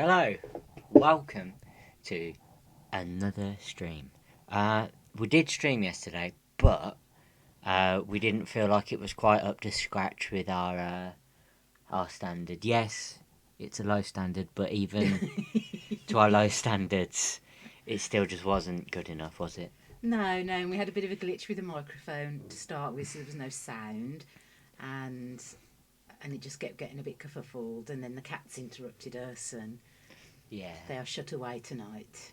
Hello, welcome to another stream. We did stream yesterday, but we didn't feel like it was quite up to scratch with our standard. Yes, it's a low standard, but even to our low standards, it still just wasn't good enough, was it? No, and we had a bit of a glitch with the microphone to start with, so there was no sound, and it just kept getting a bit kerfuffled, and then the cats interrupted us, and Yeah. they are shut away tonight.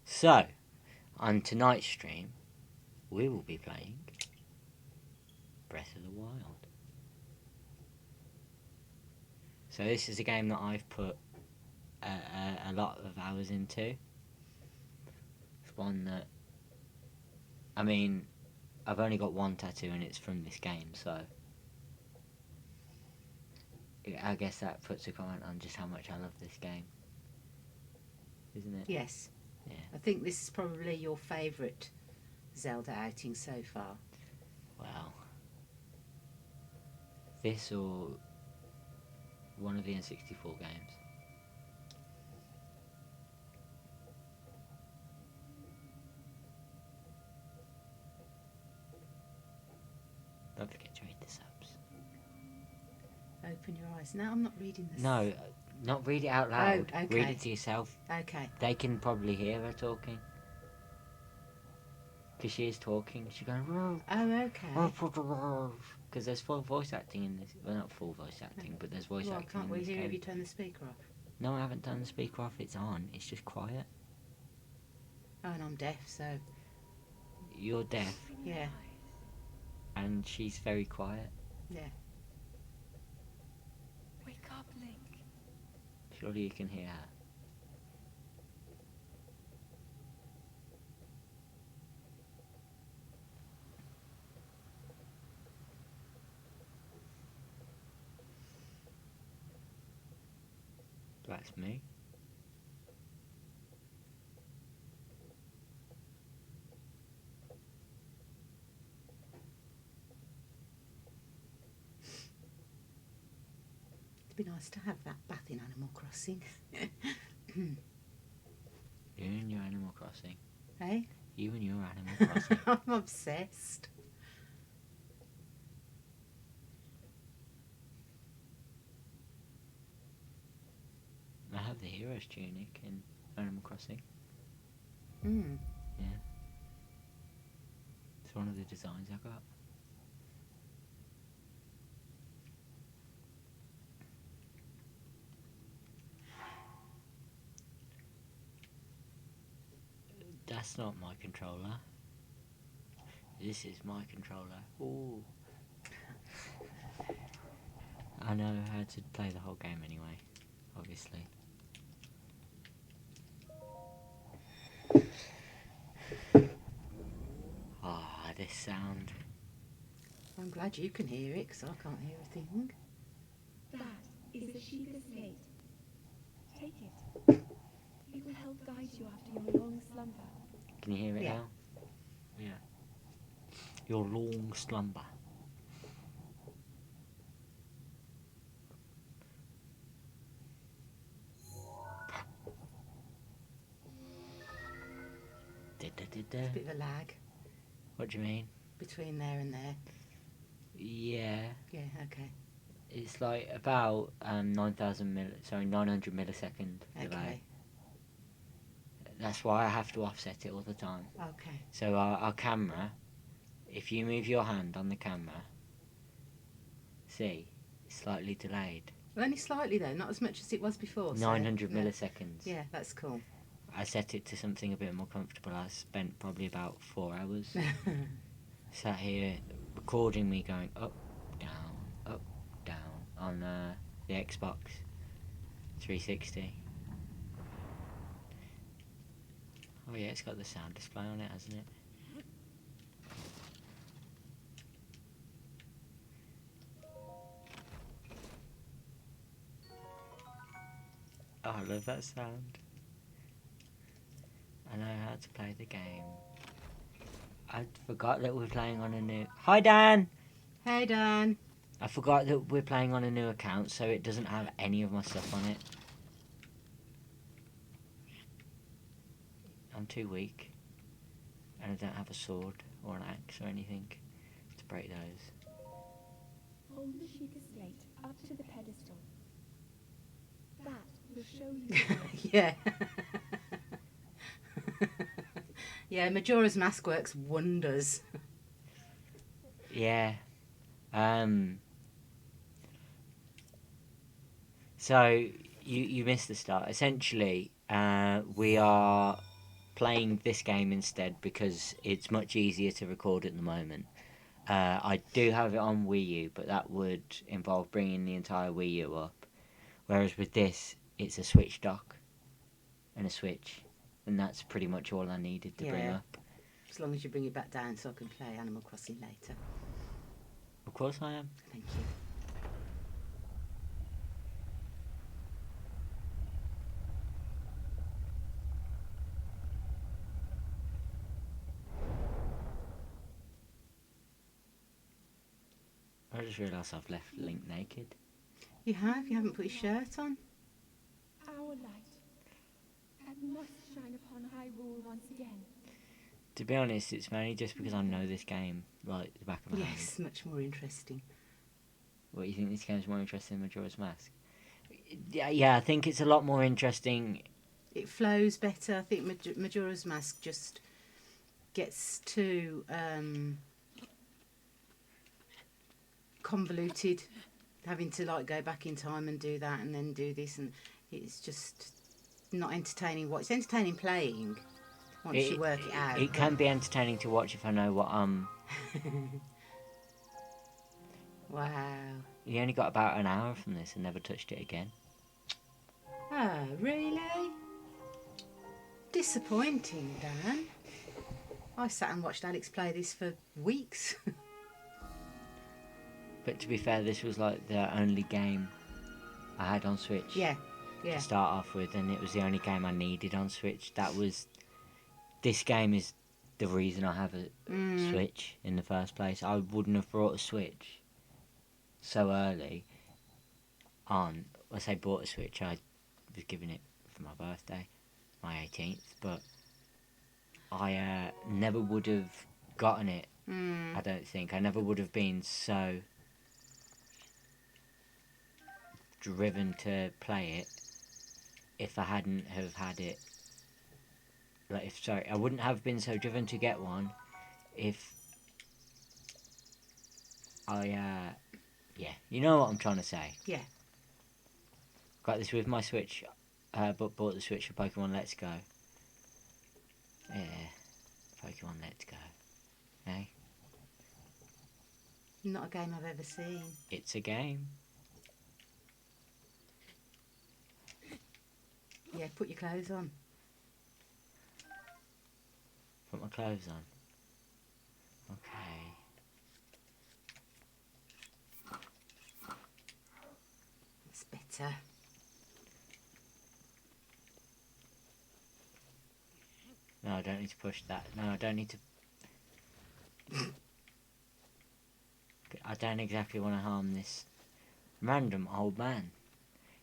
So, on tonight's stream, we will be playing Breath of the Wild. So this is a game that I've put a lot of hours into. It's one that, I mean, I've only got one tattoo and it's from this game, so I guess that puts a comment on just how much I love this game, isn't it? Yes. Yeah. I think this is probably your favourite Zelda outing so far. Well, this or one of the N64 games. Don't forget to read the subs. Open your eyes. No, I'm not reading this. No, not read it out loud. Oh, okay. Read it to yourself. Okay. They can probably hear her talking. Because she is talking. She's going, whoa. Oh, okay. Because there's full voice acting in this. Well, not full voice acting, but there's voice Well, acting can't in we this hear game. if you turn the speaker off? No, I haven't turned the speaker off. It's on. It's just quiet. Oh, and I'm deaf, so You're deaf, yeah, and she's very quiet. yeah. Wake up, Link. Surely you can hear her. That's me. It'd be nice to have that bath in Animal Crossing. You and your Animal Crossing. Hey? You and your Animal Crossing. I'm obsessed. I have the hero's tunic in Animal Crossing. Mm. Yeah. It's one of the designs I got. That's not my controller. This is my controller. Ooh. I know how to play the whole game anyway, obviously. Ah, this sound. I'm glad you can hear it, because I can't hear a thing. That is a Sheikah slate. Take it. It will help guide you after your long slumber. Can you hear it Yeah. now? Yeah. Your long slumber. There's a bit of a lag What do you mean? between there and there. Yeah, Yeah, okay. it's like about 900 millisecond delay. Okay. That's why I have to offset it all the time. Okay. So our camera, if you move your hand on the camera, see, it's slightly delayed. Well, only slightly though, not as much as it was before. 900 yeah. milliseconds. Yeah, that's cool. I set it to something a bit more comfortable. I spent probably about 4 hours sat here recording me going up, down, on the Xbox 360. Oh yeah, it's got the sound display on it, hasn't it? Oh, I love that sound. I know how to play the game. I forgot that we're playing on a new... Hi, Dan! Hey, Dan. I forgot that we're playing on a new account, so it doesn't have any of my stuff on it. I'm too weak. And I don't have a sword or an axe or anything to break those. Hold the Sheikah slate up to the pedestal. That will show you the way. Yeah. Yeah, Majora's Mask works wonders. Yeah. So you missed the start. Essentially, we are playing this game instead because it's much easier to record at the moment. I do have it on Wii U, but that would involve bringing the entire Wii U up. Whereas with this, it's a Switch dock and a Switch, and that's pretty much all I needed to bring Yeah. up. As long as you bring it back down so I can play Animal Crossing later. Of course I am. Thank you. I just realised I've left Link naked. You have? You haven't put your shirt on? Our light. It must shine upon Hyrule once again. To be honest, it's mainly just because I know this game like the back of my hand. Yes, much more interesting. What, you think this game's more interesting than Majora's Mask? Yeah, I think it's a lot more interesting. It flows better. I think Majora's Mask just gets too convoluted, having to like go back in time and do that and then do this, and it's just not entertaining. It's entertaining playing once you work it out. It can be entertaining to watch if I know what Wow. You only got about an hour from this and never touched it again. Oh, really? Disappointing, Dan. I sat and watched Alex play this for weeks. But to be fair, this was like the only game I had on Switch Yeah. to start off with, and it was the only game I needed on Switch. This game is the reason I have a Switch in the first place. I wouldn't have brought a Switch so early on. I say bought a Switch, I was given it for my birthday, my 18th, but I never would have gotten it. I don't think. I never would have been so driven to play it if I hadn't have had it. I wouldn't have been so driven to get one if yeah, you know what I'm trying to say. Yeah. Got this with my Switch, but bought the Switch for Pokemon Let's Go. Yeah, Pokemon Let's Go. Hey, Not a game I've ever seen. it's a game. Yeah, put your clothes on. Put my clothes on. Okay. It's better. No, I don't need to push that. No, I don't need to. I don't exactly want to harm this random old man.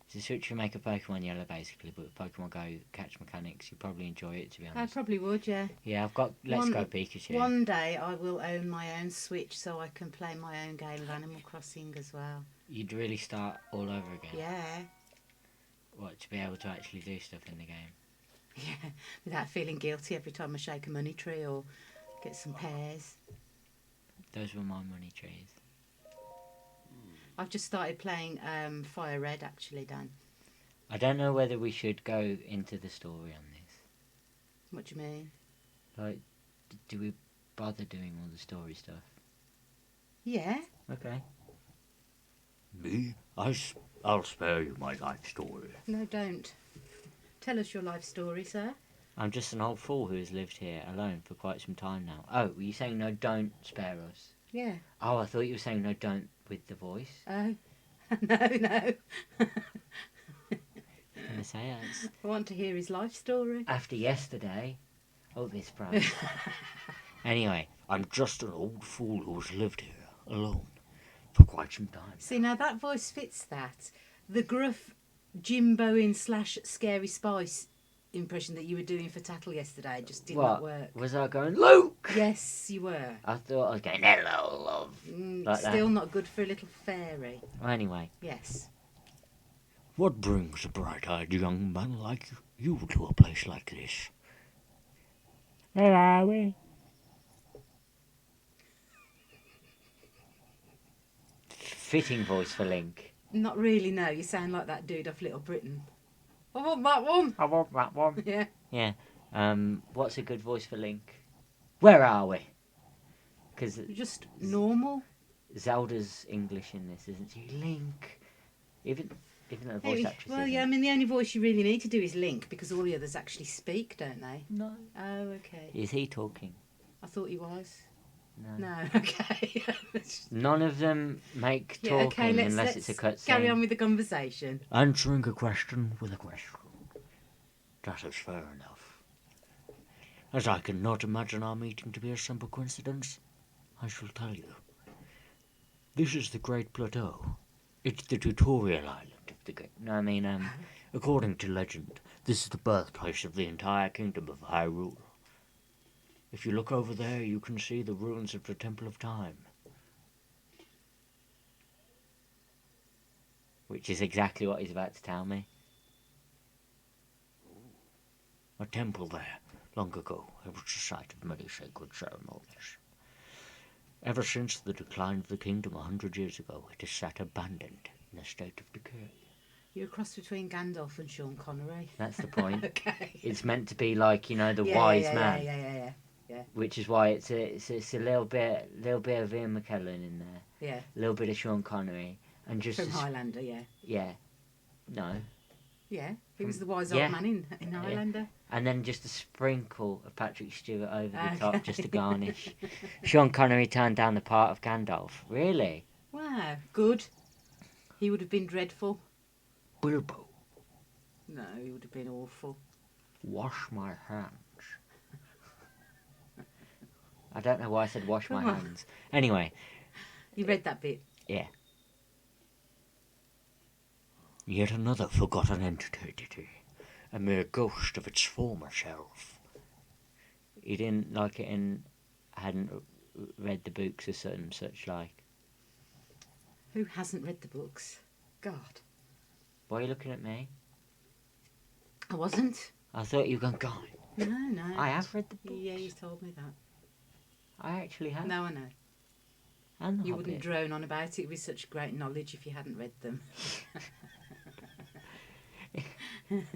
It's a Switch remake of Pokemon Yellow, basically, but with Pokemon Go catch mechanics. You probably enjoy it, to be I honest. probably would, yeah. Yeah, I've got Let's Go Pikachu. One day I will own my own Switch so I can play my own game of Animal Crossing as well. You'd really start all over again. Yeah. What, to be able to actually do stuff in the game? Yeah. Without feeling guilty every time I shake a money tree or get some pears. Those were my money trees. I've just started playing Fire Red, actually, Dan. I don't know whether we should go into the story on this. What do you mean? Like, do we bother doing all the story stuff? Yeah. Okay. Me? I'll spare you my life story. No, don't. Tell us your life story, sir. I'm just an old fool who has lived here alone for quite some time now. Oh, were you saying no, don't spare us? Yeah. Oh, I thought you were saying no, don't with the voice. Oh. No. Can I say that? I want to hear his life story. After yesterday. Oh, this price. Anyway, I'm just an old fool who's lived here alone for quite some time. See, now that voice fits that. The gruff Jimboing / Scary Spice impression that you were doing for Tattle yesterday just did What? not work. Was I going, Luke? Yes, you were. I thought I was going, hello, love. Like Still that. not good for a little fairy. Well, anyway. Yes. What brings a bright-eyed young man like you to a place like this? Where are we? Fitting voice for Link. Not really, no. You sound like that dude off Little Britain. I want that one. I want that one. Yeah. Yeah. What's a good voice for Link? Where are we? Because You're just normal. Zelda's English in this, isn't she? Link. Even though the voice actress Well, isn't. yeah, I mean, the only voice you really need to do is Link because all the others actually speak, don't they? No. Oh, okay. Is he talking? I thought he was. No. No, okay. None of them make Yeah, talking okay, unless it's a cutscene. carry on with the conversation. Answering a question with a question. That is fair enough. As I cannot imagine our meeting to be a simple coincidence, I shall tell you. This is the Great Plateau. It's the tutorial island of the game. No, I mean, according to legend, this is the birthplace of the entire kingdom of Hyrule. If you look over there, you can see the ruins of the Temple of Time. Which is exactly what he's about to tell me. A temple there, long ago, it was the site of many sacred ceremonies. Ever since the decline of the kingdom 100 years ago, it has sat abandoned in a state of decay. You're a cross between Gandalf and Sean Connery. That's the point. Okay. It's meant to be like, you know, the Yeah, wise yeah, man. Yeah. Which is why it's a little bit of Ian McKellen in there. Yeah. A little bit of Sean Connery. And just From Highlander, yeah. Yeah. No. Yeah. He was the wise Yeah. old man in Highlander. And then just a sprinkle of Patrick Stewart over the Okay. top, just to garnish. Sean Connery turned down the part of Gandalf. Really? Wow. Good. He would have been dreadful. Bilbo, No, he would have been awful. wash my hands. I don't know why I said wash my Come on. hands. Anyway, You read that bit? yeah. Yet another forgotten entity. A mere ghost of its former self. He didn't like it and hadn't read the books or such like. Who hasn't read the books? God. Why are you looking at me? I wasn't. I thought you were going, God, No. I have read the books. Yeah, you told me that. I actually have. No, I know. And the You Hobbit. wouldn't drone on about it with such great knowledge if you hadn't read them.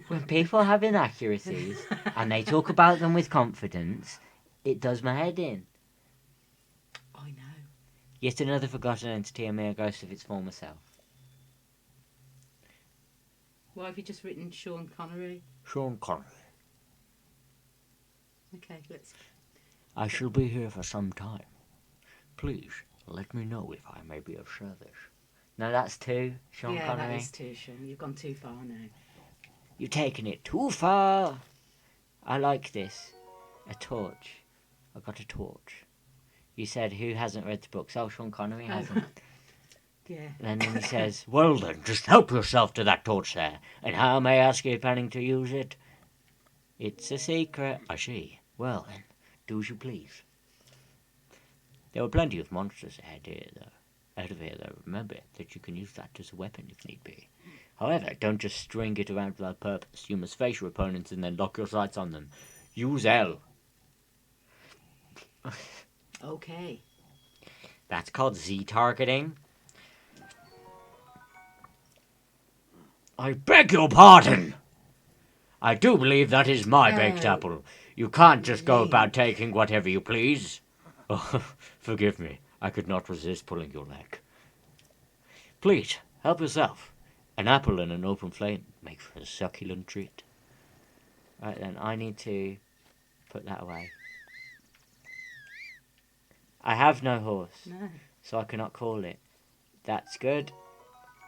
When people have inaccuracies and they talk about them with confidence, it does my head in. I know. Yet another forgotten entity, a mere ghost of its former self. Why have you just written Sean Connery? Sean Connery. Okay, let's. I shall be here for some time. Please let me know if I may be of service. No, that's two, Sean yeah, Connery. that is too, Sean. You've gone too far now. You've taken it too far. I like this. A torch. I got a torch. You said, who hasn't read the books? Oh, Sean Connery hasn't. Yeah. And then he says, well then, just help yourself to that torch there. And how, may I ask, are you planning to use it? It's a secret. I see. Well then, do as you please. There were plenty of monsters ahead of here though. Remember that you can use that as a weapon if need be. However, don't just string it around without purpose. You must face your opponents and then lock your sights on them. Use L. Okay. That's called Z-targeting. I beg your pardon! I do believe that is my baked Oh. apple. You can't just go Link. about taking whatever you please. Oh, forgive me. I could not resist pulling your leg. Please, help yourself. An apple and an open flame make for a succulent treat. Right then, I need to put that away. I have no horse, No. so I cannot call it. That's good.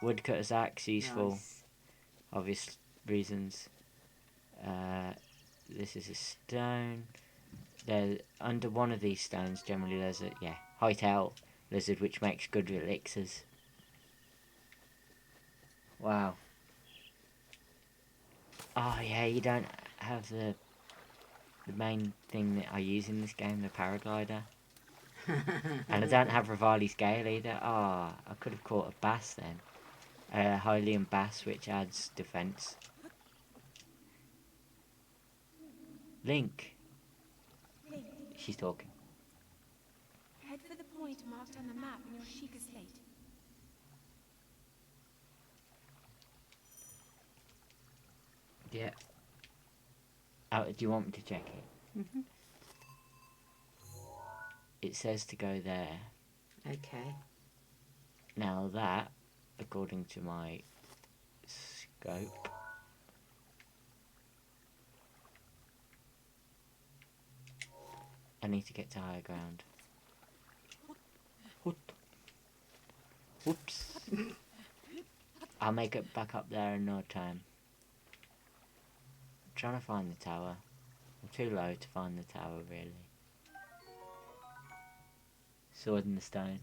Woodcutter's axe, useful. Nice. Obvious reasons. This is a stone. There, under one of these stones, generally there's a hightail lizard, which makes good elixirs. Wow. Oh yeah, you don't have the main thing that I use in this game, the paraglider. And I don't have Rivali's Gale either. Ah, I could have caught a bass then. A Hylian bass, which adds defense. Link. Link, She's talking. head for the point marked on the map in your Sheikah slate. Yeah. Oh, do you want me to check it? Mhm. It says to go there. Okay. Now that, according to my scope, I need to get to higher ground. Whoops. I'll make it back up there in no time. I'm trying to find the tower. I'm too low to find the tower, really. Sword in the stone.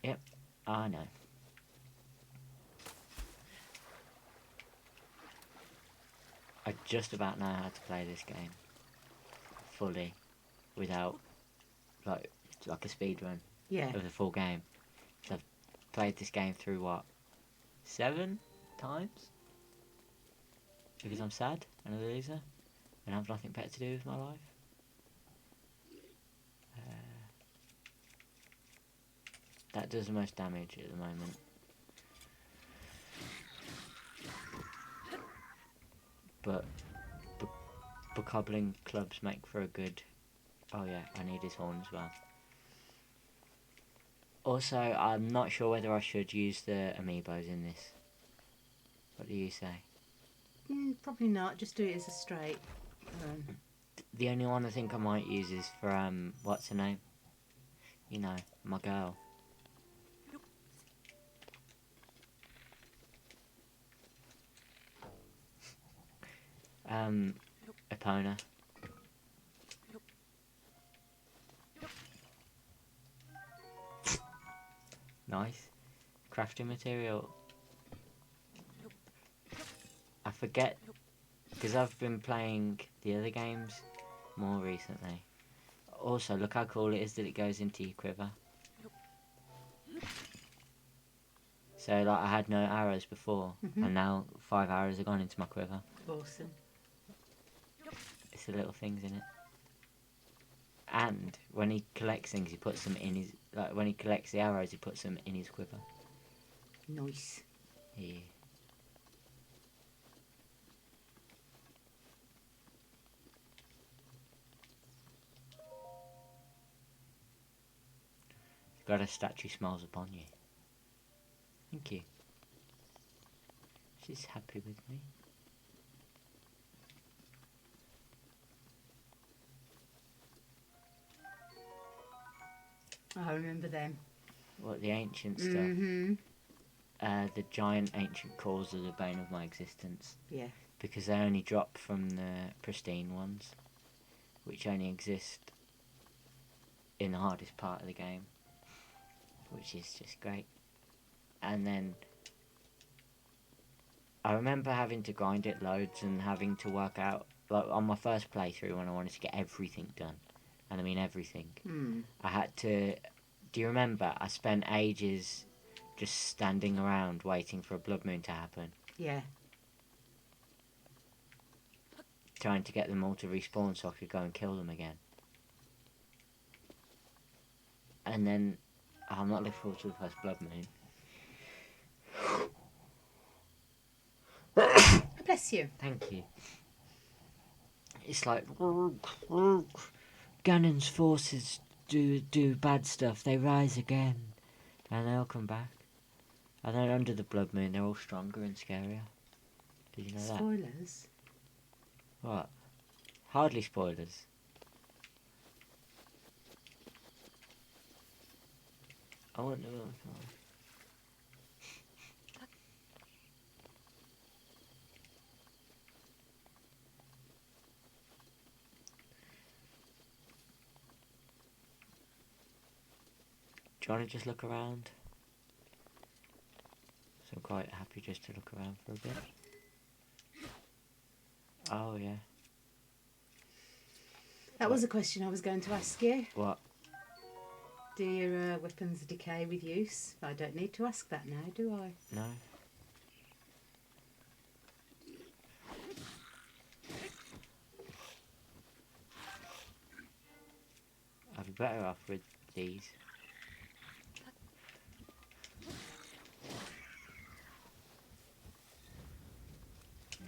Yep, I know. I just about know how to play this game fully, without like a speed run Yeah. of the full game. So I've played this game through what, 7 times? Because I'm sad and a loser and I have nothing better to do with my life. That does the most damage at the moment. But bokoblin clubs make for a good... Oh yeah, I need his horn as well. Also, I'm not sure whether I should use the amiibos in this. What do you say? Probably not. Just do it as a straight. The only one I think I might use is for, what's her name? You know, my girl. Epona. Nice. Crafting material. I forget, because I've been playing the other games more recently. Also, look how cool it is that it goes into your quiver. So, like, I had no arrows before, and now 5 arrows have gone into my quiver. Awesome. It's the little things in it. And when he collects things, he puts them in his... Like, when he collects the arrows, he puts them in his quiver. Nice. Yeah. God, a statue smiles upon you. Thank you. She's happy with me. I remember them. What, the ancient stuff? Mm-hmm. The giant ancient cores are the bane of my existence. Yeah. Because they only drop from the pristine ones, which only exist in the hardest part of the game, which is just great. And then I remember having to grind it loads and having to work out, like on my first playthrough when I wanted to get everything done, and I mean everything, I had to... Do you remember? I spent ages just standing around waiting for a blood moon to happen, Yeah. trying to get them all to respawn so I could go and kill them again. And then I'm not looking forward to the first blood moon. Bless you. Thank you. It's like Ganon's forces do bad stuff. They rise again, and they'll come back. And then under the blood moon, they're all stronger and scarier. Did you know that? Spoilers. What? Hardly spoilers. I won't know. Do you want to just look around? So I'm quite happy just to look around for a bit. Oh yeah. That was a question I was going to ask you. What? Do your weapons decay with use? I don't need to ask that now, do I? No. I'd be better off with these.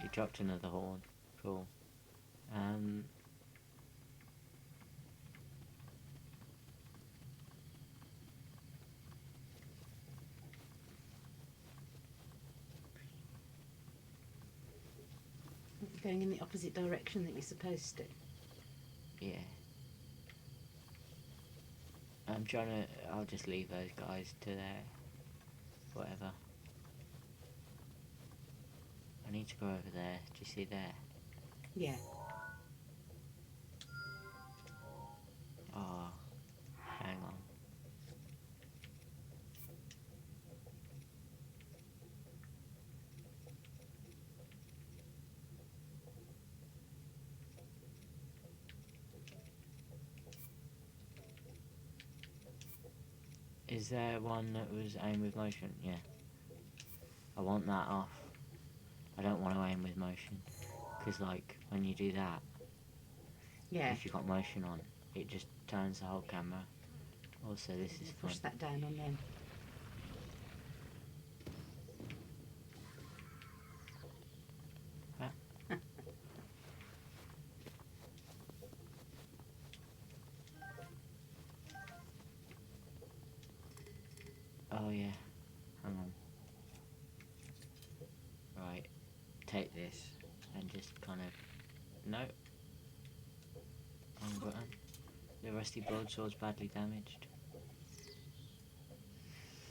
You dropped another horn. Cool. Going in the opposite direction that you're supposed to. Yeah. I'm trying to. I'll just leave those guys to their whatever. I need to go over there. Do you see there? Yeah. Oh, hang on. Is there one that was aim with motion? Yeah. I want that off. I don't want to aim with motion. Because, like, when you do that, Yeah. if you've got motion on, it just turns the whole camera. Also, this is fun. Push that down on them. Oh, yeah. Hang on. Right. Take this and just kind of... No. Wrong button. The rusty broadsword's badly damaged.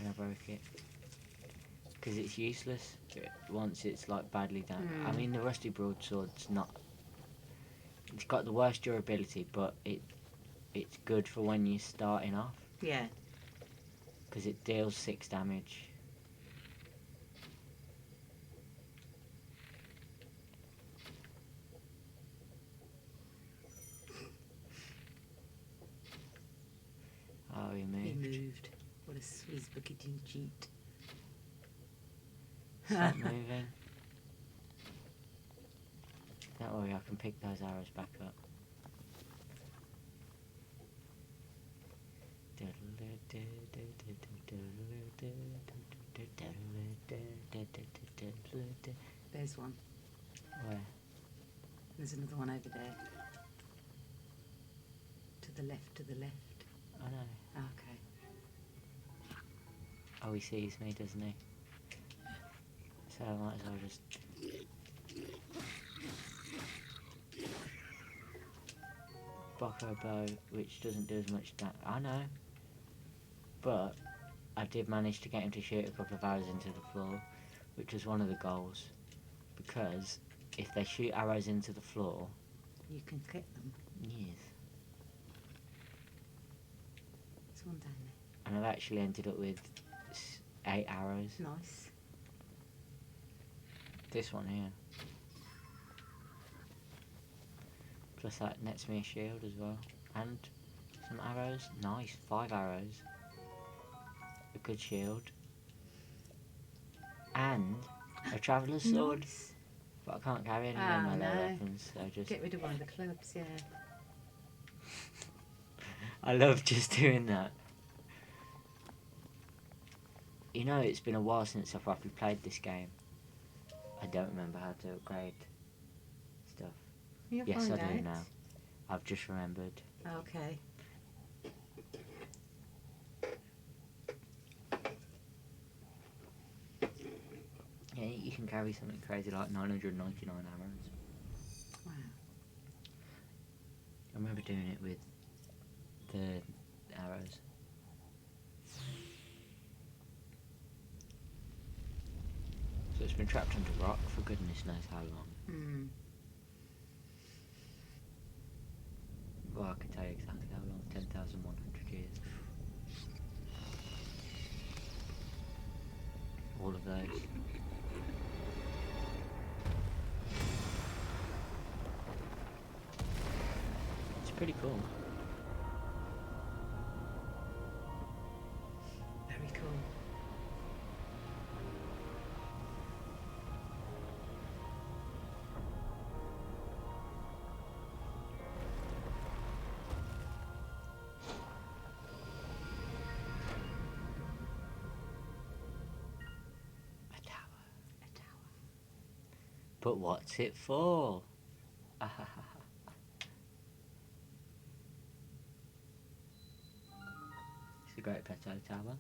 And I broke it. Because it's useless once it's like badly damaged. I mean, the rusty broadsword's not... It's got the worst durability, but it's good for when you're starting off. Yeah. Because it deals 6 damage. Oh, he moved. He moved. What a Swiss bucketing cheat. Stop moving. Don't worry, I can pick those arrows back up. There's one. Where? There's another one over there. To the left, to the left. I know. Okay. Oh, he sees me, doesn't he? So I might as well just... Bocco bow, which doesn't do as much damage. I know. But I did manage to get him to shoot a couple of arrows into the floor, which was one of the goals. Because if they shoot arrows into the floor... You can get them. Yes. There's one down there. And I've actually ended up with 8 arrows. Nice. This one here. Plus that nets me a shield as well. And some arrows. Nice. 5 arrows. A good shield. And a traveller's sword. Nice. But I can't carry any Oh, of my no. weapons, so just... Get rid of one of the clubs, yeah. I love just doing that. You know, it's been a while since I've properly played this game. I don't remember how to upgrade stuff. You'll Yes, find I do out. now. I've just remembered. Okay. Yeah, you can carry something crazy like 999 arrows. Wow. I remember doing it with the arrows. So it's been trapped under rock for goodness knows how long. Hmm. Well, I can tell you exactly how long. 10,100 years. All of those. pretty cool. Very cool. A tower. A tower. But what's it for? It's a great peto tower.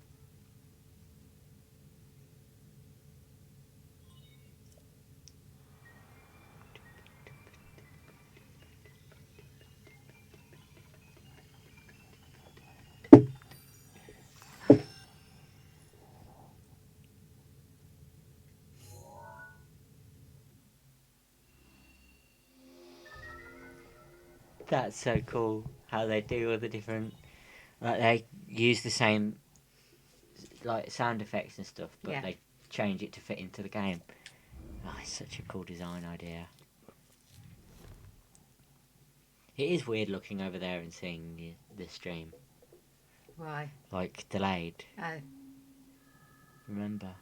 That's so cool how they do all the different, like they use the same like sound effects and stuff, but Yeah. they change it to fit into the game. Oh, it's such a cool design idea. It is weird looking over there and seeing the stream, Why? like delayed. Oh. Remember?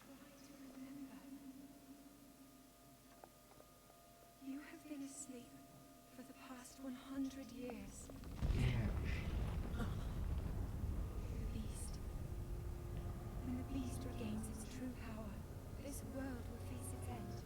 Try to remember. You have been asleep for the past 100 years. Yeah. The beast. When the beast regains its true power, this world will face its end.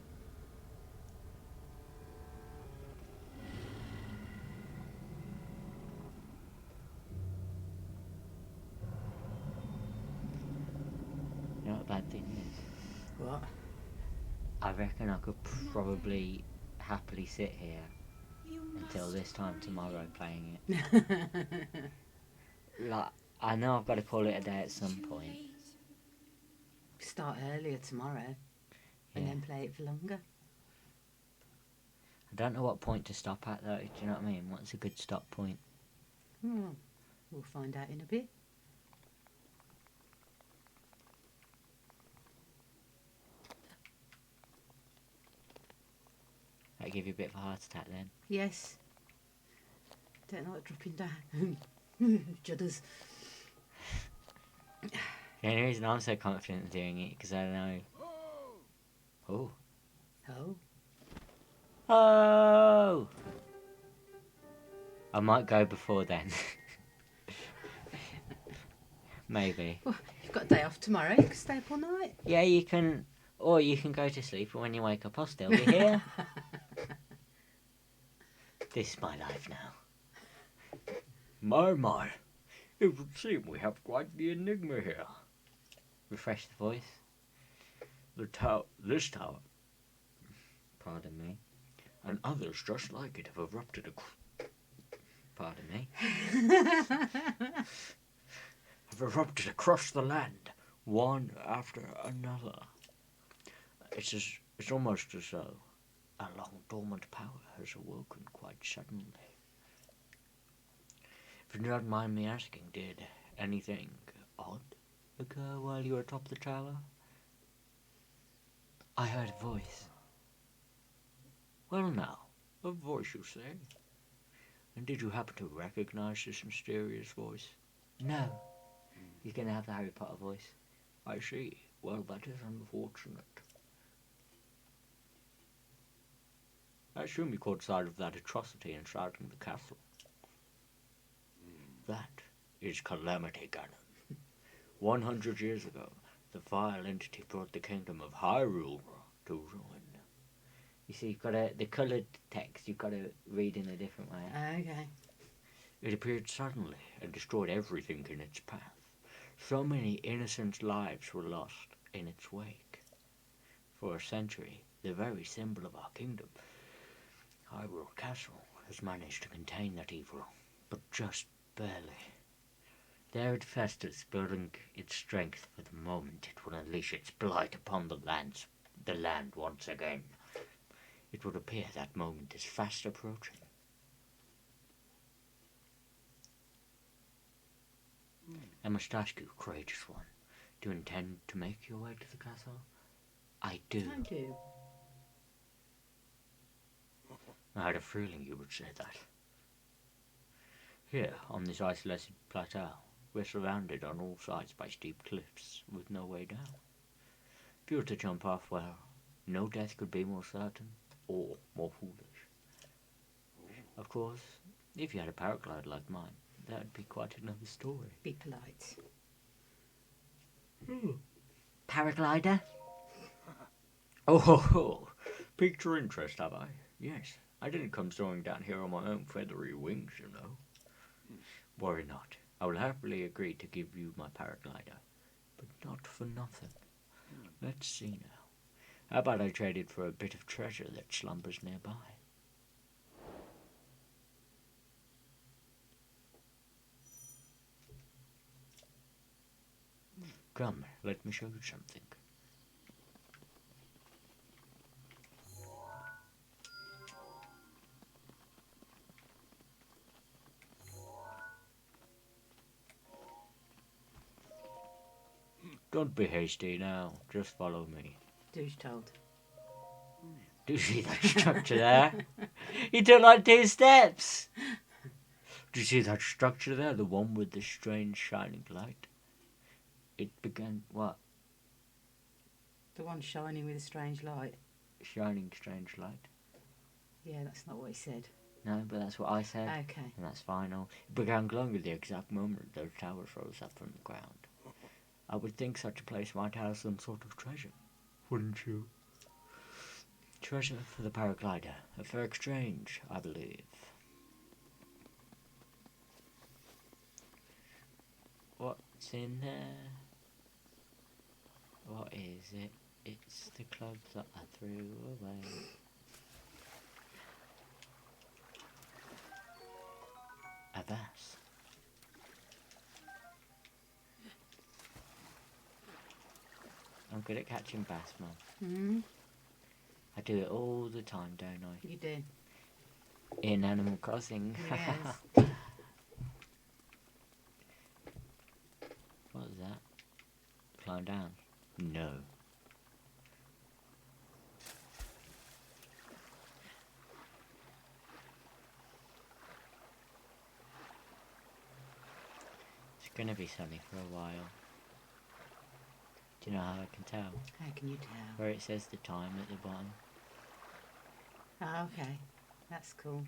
You know what bad thing is? What? I reckon I could probably happily sit here You until must this time hurry. tomorrow playing it. Like, I know I've got to call it a day at some Too point. late. Start earlier tomorrow and Yeah. then play it for longer. I don't know what point to stop at though. Do you know what I mean? What's a good stop point? Hmm. We'll find out in a bit. That'll give you a bit of a heart attack then. Yes. Don't like dropping down. Judders. The only reason I'm so confident in doing it because I know. Oh. Oh. Oh! I might go before then. Maybe. Well, you've got a day off tomorrow. You can stay up all night. Yeah, you can. Or you can go to sleep, and when you wake up, I'll still be here. This is my life now. My. It would seem we have quite the enigma here. Refresh the voice. This tower, pardon me, and others just like it have erupted pardon me, have erupted across the land, one after another. It's almost as though a long dormant power has awoken quite suddenly. If you don't mind me asking, did anything odd occur while you were atop the tower? I heard a voice. Well now, a voice you say? And did you happen to recognize this mysterious voice? No. He's going to have the Harry Potter voice. I see. Well, that is unfortunate. I assume you caught sight of that atrocity inside the castle. That is Calamity Ganon. 100 years ago, the vile entity brought the kingdom of Hyrule to ruin. You see, you've got the coloured text, you've got to read in a different way. Okay. It appeared suddenly and destroyed everything in its path. So many innocent lives were lost in its wake. For a century, the very symbol of our kingdom, Hyrule Castle, has managed to contain that evil, but just barely. There it festers, building its strength for the moment it will unleash its blight upon the land once again. It would appear that moment is fast approaching. I must ask you, courageous one, do you intend to make your way to the castle? I do. I do. I had a feeling you would say that. Here, on this isolated plateau, we're surrounded on all sides by steep cliffs with no way down. If you were to jump off, well, no death could be more certain or more foolish. Of course, if you had a paraglider like mine, that would be quite another story. Be polite. Paraglider? Oh, ho, ho. Piqued your interest, have I? Yes. I didn't come soaring down here on my own feathery wings, you know. Worry not. I will happily agree to give you my paraglider. But not for nothing. Let's see now. How about I trade it for a bit of treasure that slumbers nearby? Come, let me show you something. Don't be hasty now. Just follow me. Do as told. Do you see that structure there? He took like 2 steps. Do you see that structure there? The one with the strange shining light? It began, what? The one shining with a strange light. Shining strange light? Yeah, that's not what he said. No, but that's what I said. Okay. And that's final. It began glowing at the exact moment those towers rose up from the ground. I would think such a place might have some sort of treasure. Wouldn't you? Treasure for the paraglider. A fair exchange, I believe. What's in there? What is it? It's the club that I threw away. A bass. I'm good at catching bass, Mum. Hmm. I do it all the time, don't I? You do. In Animal Crossing. Yes. What was that? Climb down. No. It's gonna be sunny for a while. Do you know how I can tell? How can you tell? Where it says the time at the bottom. Oh, okay. That's cool.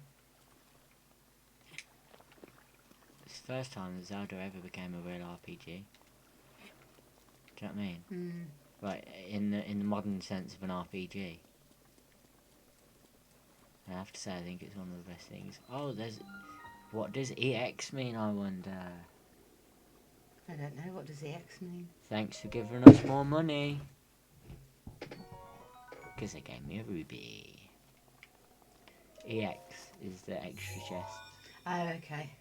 It's the first time that Zelda ever became a real RPG. Do you know what I mean? Mm. Like in the modern sense of an RPG. And I have to say, I think it's one of the best things. Oh, there's. What does EX mean, I wonder? I don't know. What does the X mean? Thanks for giving us more money. Because they gave me a ruby. EX is the extra chest. Oh, okay.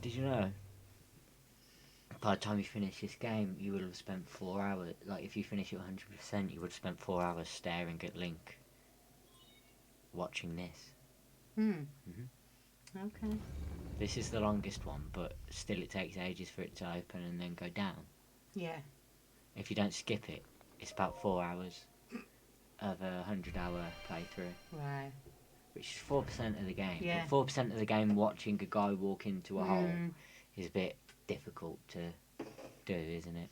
Did you know? By the time you finish this game, you will have spent 4 hours. Like, if you finish it 100%, you would have spent 4 hours staring at Link. Watching this. Hmm. Mhm. Okay. This is the longest one, but still it takes ages for it to open and then go down. Yeah. If you don't skip it, it's about 4 hours of a 100-hour playthrough, Right. which is 4% of the game. Yeah. But 4% of the game watching a guy walk into a hole Mm. is a bit difficult to do, isn't it?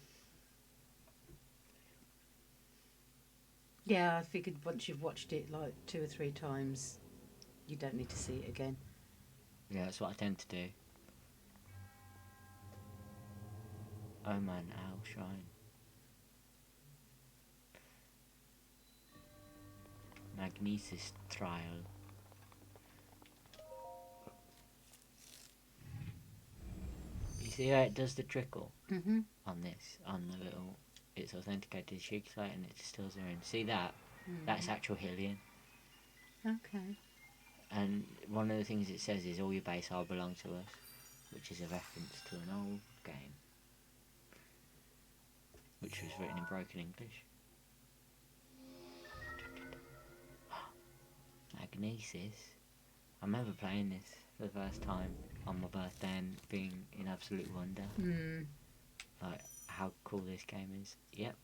Yeah, I figured once you've watched it like 2 or 3 times, you don't need to see it again. Yeah, that's what I tend to do. Oh man, owl shine. Magnesis trial. You see how it does the trickle Mm-hmm. on this, on the little, it's authenticated to Shake site and it's still zeroing. See that? That's actual Hylian. Okay. And one of the things it says is all your base all belong to us, which is a reference to an old game, which was written in broken English. Magnesis. I remember playing this for the first time on my birthday and being in absolute wonder. Mm. Like, how cool this game is. Yep.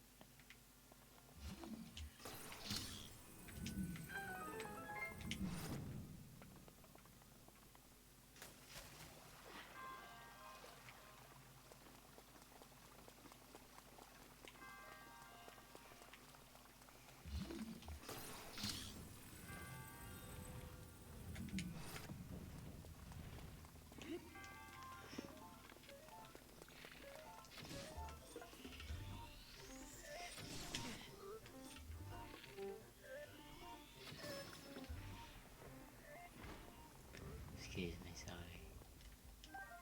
Excuse me, sorry.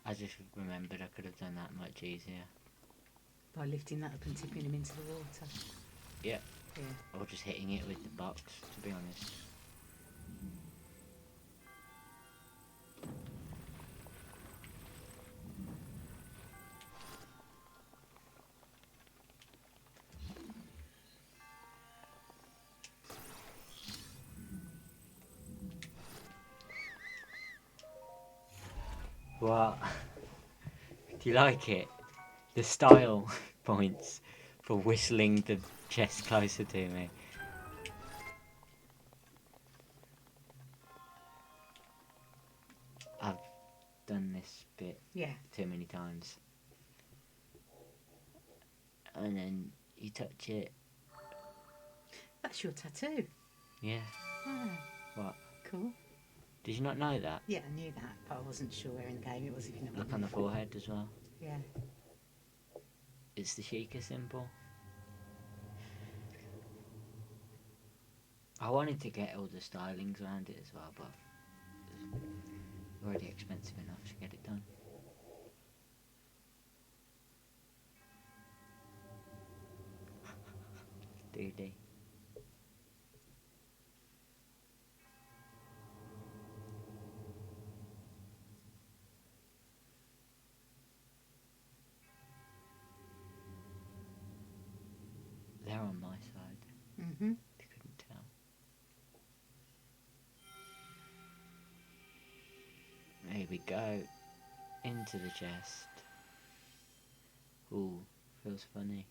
I just remembered I could have done that much easier. By lifting that up and tipping him into the water. Yeah. Yeah. Or just hitting it with the box, to be honest. What? Do you like it? The style points for whistling the chest closer to me. I've done this bit Yeah. too many times. And then you touch it. That's your tattoo. Yeah. Oh, What? cool. Did you not know that? Yeah, I knew that, but I wasn't sure where in the game it was, if you know what Look I on mean. the forehead as well. Yeah. It's the Sheikah symbol. I wanted to get all the stylings around it as well, but it's already expensive enough to get it done. Duty. They're on my side, Mm-hmm. if you couldn't tell. Here we go. Into the chest. Ooh, feels funny.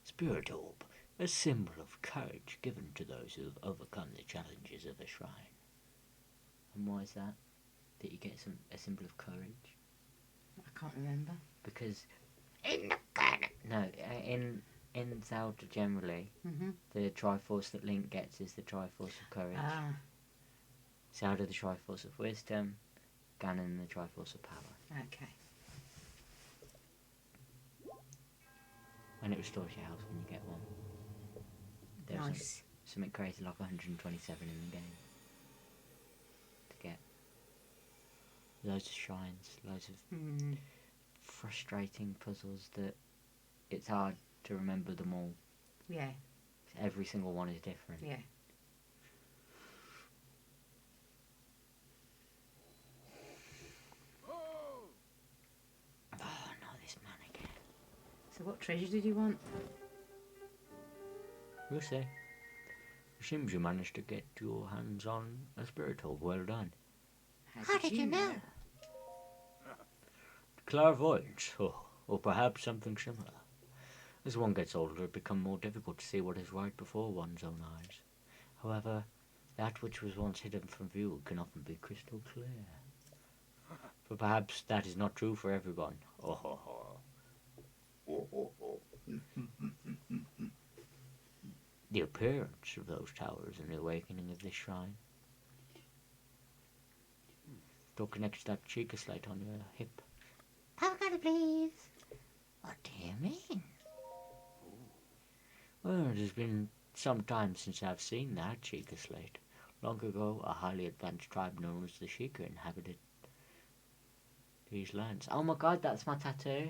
Spirit Orb, a symbol of courage given to those who have overcome the challenges of a shrine. And why is that? That you get a symbol of courage? I can't remember. Because in Zelda generally, Mm-hmm. the Triforce that Link gets is the Triforce of courage. Ah, Zelda the Triforce of wisdom, Ganon the Triforce of power. okay. And it restores your health when you get one. There's Nice. something crazy like 127 in the game to get. Loads of shrines, loads of Mm. frustrating puzzles that it's hard to remember them all. Yeah, Every single one is different. yeah. Oh no, this man again. So what treasure did you want? We'll see. It seems you managed to get your hands on a spirit orb. Well done. How did you know? Clairvoyance, or perhaps something similar. As one gets older, it becomes more difficult to see what is right before one's own eyes. However, that which was once hidden from view can often be crystal clear. But perhaps that is not true for everyone. Oh ho ho. The appearance of those towers and the awakening of this shrine. Still connects to that Chica slate on your hip. Power card, please. What do you mean? Well, it has been some time since I've seen that Chica slate. Long ago, a highly advanced tribe known as the Sheikah inhabited these lands. Oh my god, that's my tattoo.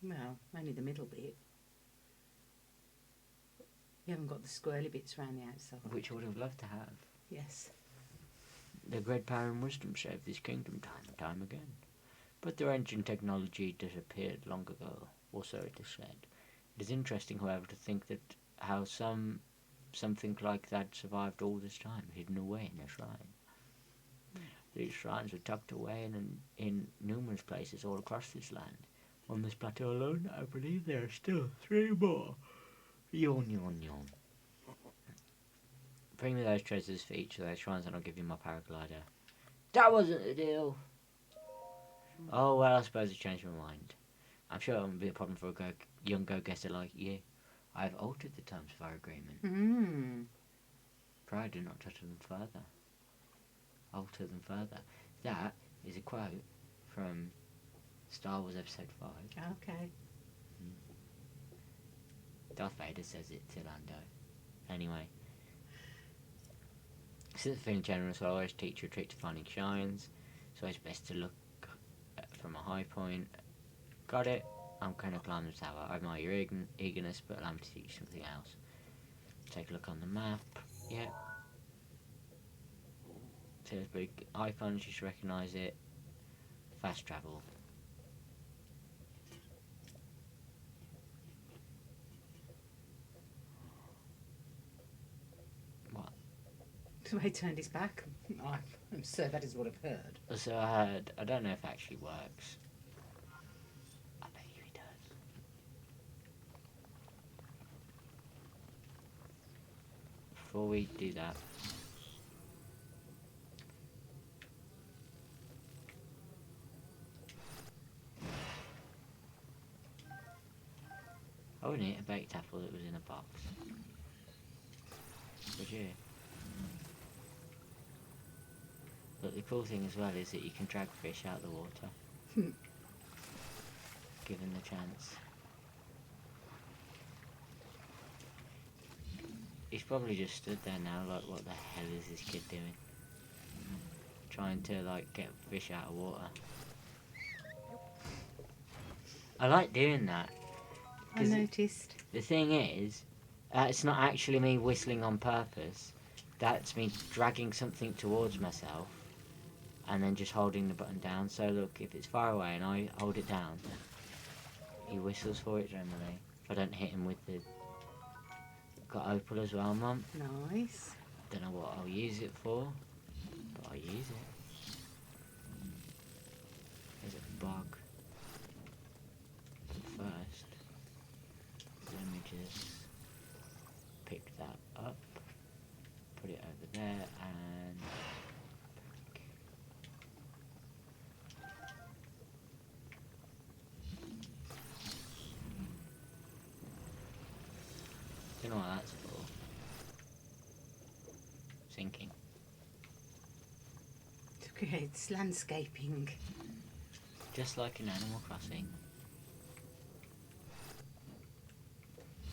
Well, only the middle bit. You haven't got the squirrely bits around the outside. Which I would have loved to have. Yes. Their great power and wisdom saved this kingdom time and time again. But their ancient technology disappeared long ago, or so it is said. It is interesting, however, to think that how something like that survived all this time, hidden away in a shrine. These shrines are tucked away in numerous places all across this land. On this plateau alone, I believe there are still 3 more. Yawn, yawn, yawn. Bring me those treasures for each of those shrines and I'll give you my paraglider. That wasn't the deal! Oh, well, I suppose I changed my mind. I'm sure it won't be a problem for a young go-getter like you. I've altered the terms of our agreement. Pray I do not utter them further. Alter them further. That is a quote from Star Wars Episode 5. Okay. Darth Vader says it to Lando. Anyway. Since I'm feeling generous, I'll always teach you a trick to finding shines. It's always best to look from a high point. Got it? I'm going to climb the tower. I admire your eagerness, but allow me to teach you something else. Take a look on the map. Yep. See those big icons, you should recognise it. Fast travel. What? So he turned his back. I'm sure that is what I've heard. So I heard, I don't know if it actually works. I bet you he does. Before we do that, I wouldn't eat a baked apple that was in a box. Would you? But the cool thing as well is that you can drag fish out of the water. Given the chance. He's probably just stood there now like, what the hell is this kid doing? Trying to like get fish out of water. I like doing that. I noticed. The thing is, it's not actually me whistling on purpose. That's me dragging something towards myself and then just holding the button down. So look, if it's far away and I hold it down, he whistles for it generally. If I don't hit him with the... Got opal as well, Mum. Nice. Don't know what I'll use it for, but I'll use it. There's a bug. But first, let me just pick that up, put it over there, and don't know what that's for. Sinking. To create landscaping. Just like in Animal Crossing.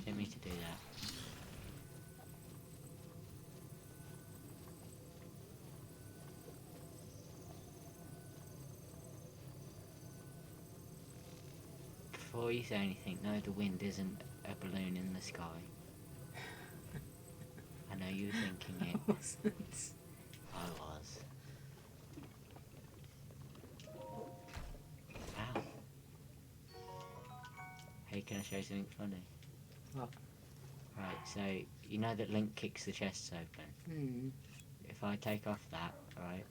Get me to do that. Before you say anything, no, the wind isn't a balloon in the sky. I know you were thinking it. I wasn't. I was. Ow. Hey, can I show you something funny? What? Right, so you know that Link kicks the chests open? If I take off that, right?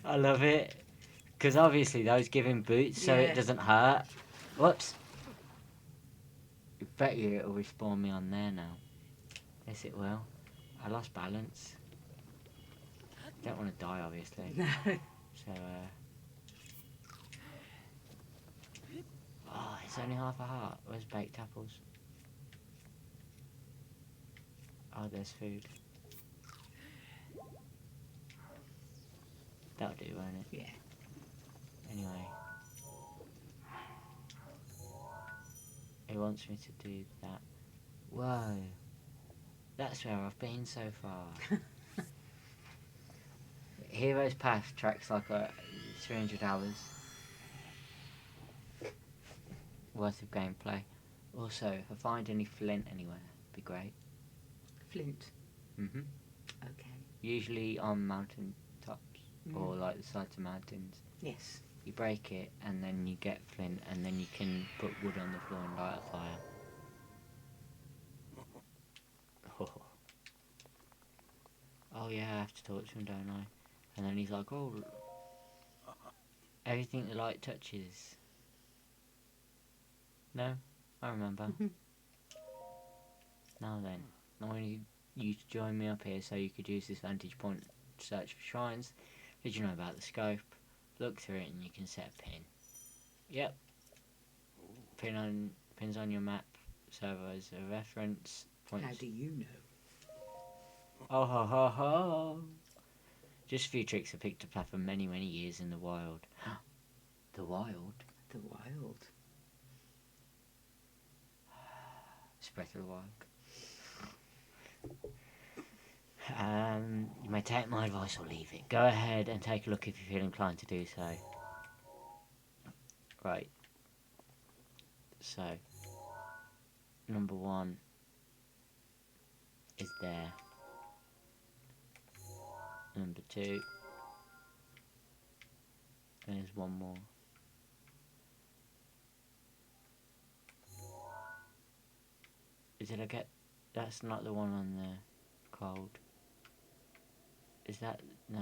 I love it. Because obviously those give him boots so Yeah. it doesn't hurt. Whoops. I bet you it'll respawn me on there now. Yes, it will. I lost balance. Don't want to die, obviously. No. So, oh, it's only half a heart. Where's baked apples? Oh, there's food. That'll do, won't it? Yeah. Anyway. He wants me to do that. Whoa. That's where I've been so far. Hero's Path tracks like 300 hours worth of gameplay. Also, if I find any flint anywhere, it'd be great. Flint. Mhm. Okay. Usually on mountain tops or like the sides of mountains. Yes. You break it and then you get flint and then you can put wood on the floor and light a fire. have to talk to him, don't I? And then he's like, oh, everything the light touches. No? I remember. Now then, I wanted you to join me up here so you could use this vantage point to search for shrines. Did you know about the scope? Look through it and you can set a pin. Yep. Pins on your map serve as a reference. Points. How do you know? Oh ho ho ho! Just a few tricks I picked up after many years in the wild. The wild? The wild. It's Breath of the Wild. You may take my advice or leave it. Go ahead and take a look if you feel inclined to do so. Right. So, number 1 is there. Number 2. There's one more. Did I get... That's not the one on the cold. Is that... No.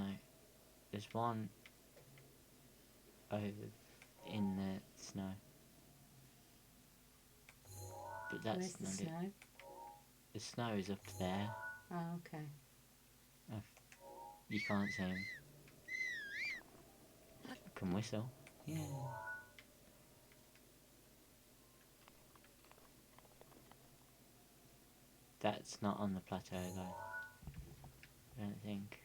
There's one over in the snow. But that's Where's the not it. snow? The snow is up there. Oh, okay. You can't see him. I can whistle. Yeah. That's not on the plateau though. I don't think.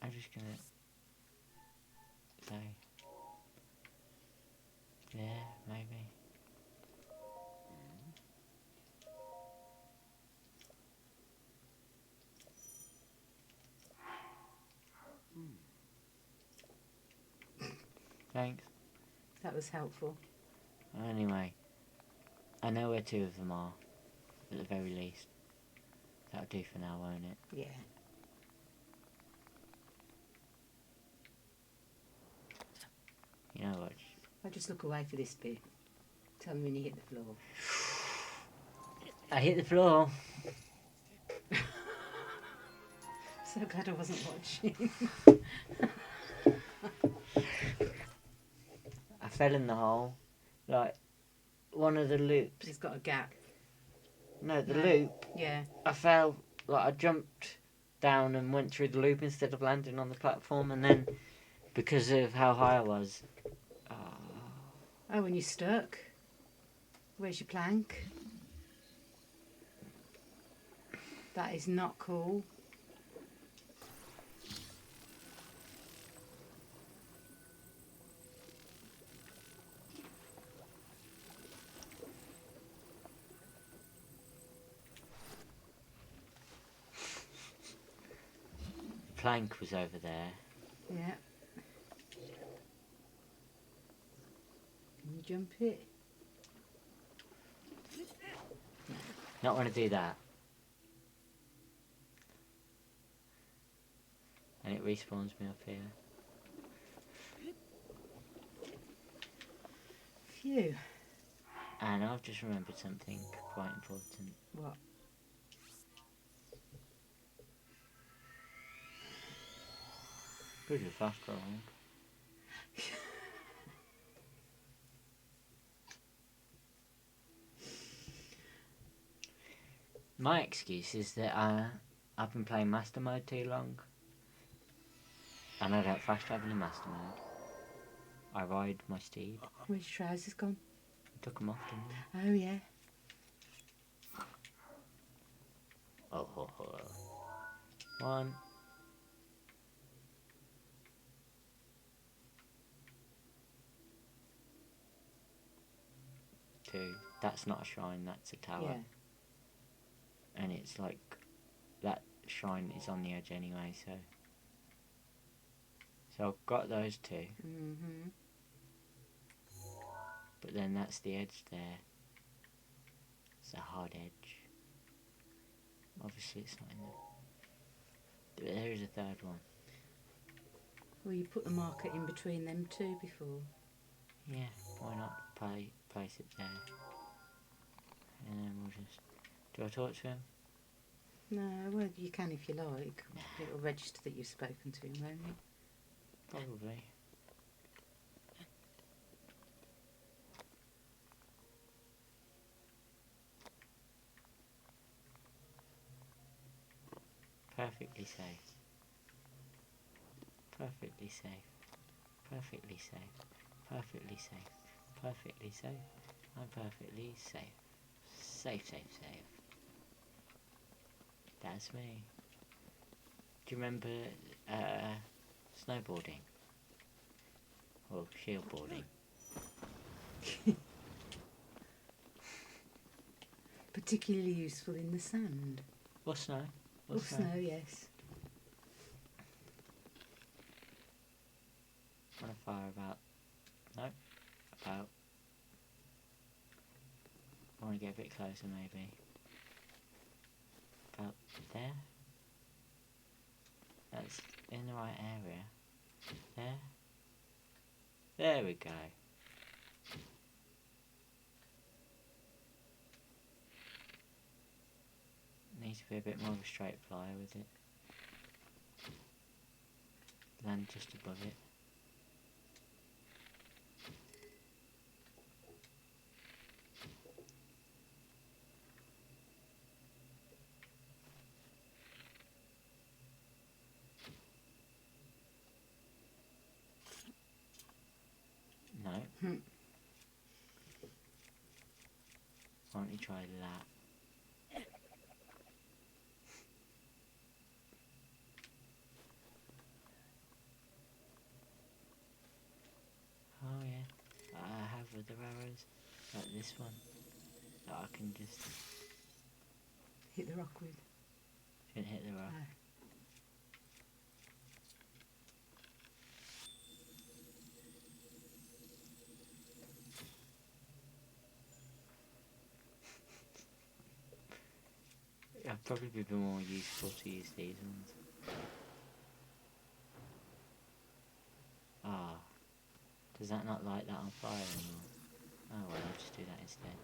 I'm just gonna say there, maybe. Thanks. That was helpful. Anyway, I know where 2 of them are, at the very least. That'll do for now, won't it? Yeah. You know what? I'll just look away for this bit. Tell me when you hit the floor. I hit the floor. So glad I wasn't watching. I fell in the hole. Like, one of the loops. It's got a gap. No, the No. loop. Yeah. I fell, like, I jumped down and went through the loop instead of landing on the platform, and then, because of how high I was... Oh, when you're stuck. Where's your plank? That is not cool. plank was over there. Yeah. Can you jump it? Not want to do that. And it respawns me up here. Phew. And I've just remembered something quite important. What? Pretty fast rolling. My excuse is that I've been playing Master Mode too long. And I don't fast travel in Master Mode. I ride my steed. Where's your trousers gone? I took them off, didn't I? Oh, yeah. Oh, ho, ho. 1. 2. That's not a shrine, that's a tower. Yeah. And it's like, that shrine is on the edge anyway, so. So I've got those 2. Mm-hmm. But then that's the edge there. It's a hard edge. Obviously it's not in there. But there is a third one. Well, you put the marker in between them two before. Yeah, why not place it there? and then we'll just... Do I talk to him? No, well, you can if you like. It'll register that you've spoken to him, won't it? Probably. Perfectly safe. Perfectly safe. Perfectly safe. Perfectly safe. Perfectly safe. I'm perfectly safe. Safe, safe, safe. That's me. Do you remember snowboarding? Or shieldboarding? Particularly useful in the sand. Or snow? Or snow, yes. I want to fire about... No. About... I want to get a bit closer maybe. About there? That's in the right area. There? There we go. Needs to be a bit more of a straight flyer with it. Land just above it. No. Why don't you try that? Oh yeah. I have other arrows. Like this one. That I can just... Hit the rock with. Shouldn't hit the rock. No. It'd probably be more useful to use these ones. Ah. Does that not light that on fire anymore? Oh well, I'll just do that instead.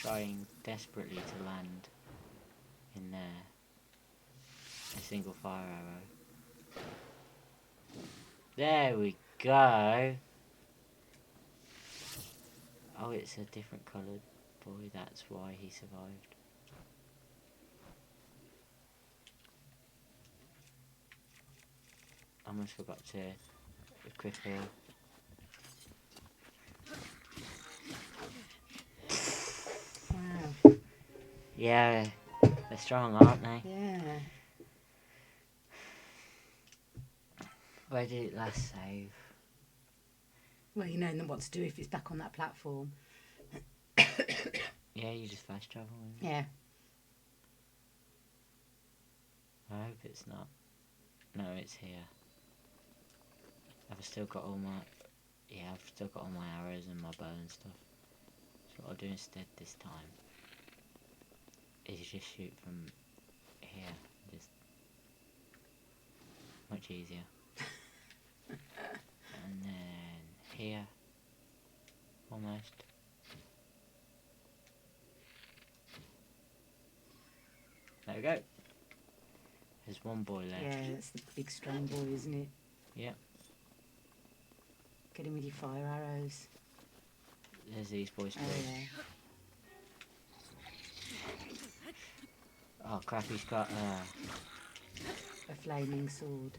Trying desperately to land in there. A single fire arrow. There we go! Oh, it's a different coloured boy, that's why he survived. I almost forgot to equip here. Wow. Yeah, they're strong, aren't they? Yeah. Where did it last save? Well, you know what to do if it's back on that platform. Yeah, you just fast travel. Yeah. I hope it's not. No, it's here. I've still got all my... Yeah, I've still got all my arrows and my bow and stuff. So what I'll do instead this time is just shoot from here. Just much easier. And then here. Almost. There we go. There's one boy left. Yeah, that's the big strong boy, isn't it? Yep. Get him with your fire arrows. There's these boys too. Oh, yeah. Oh crap, he's got A flaming sword.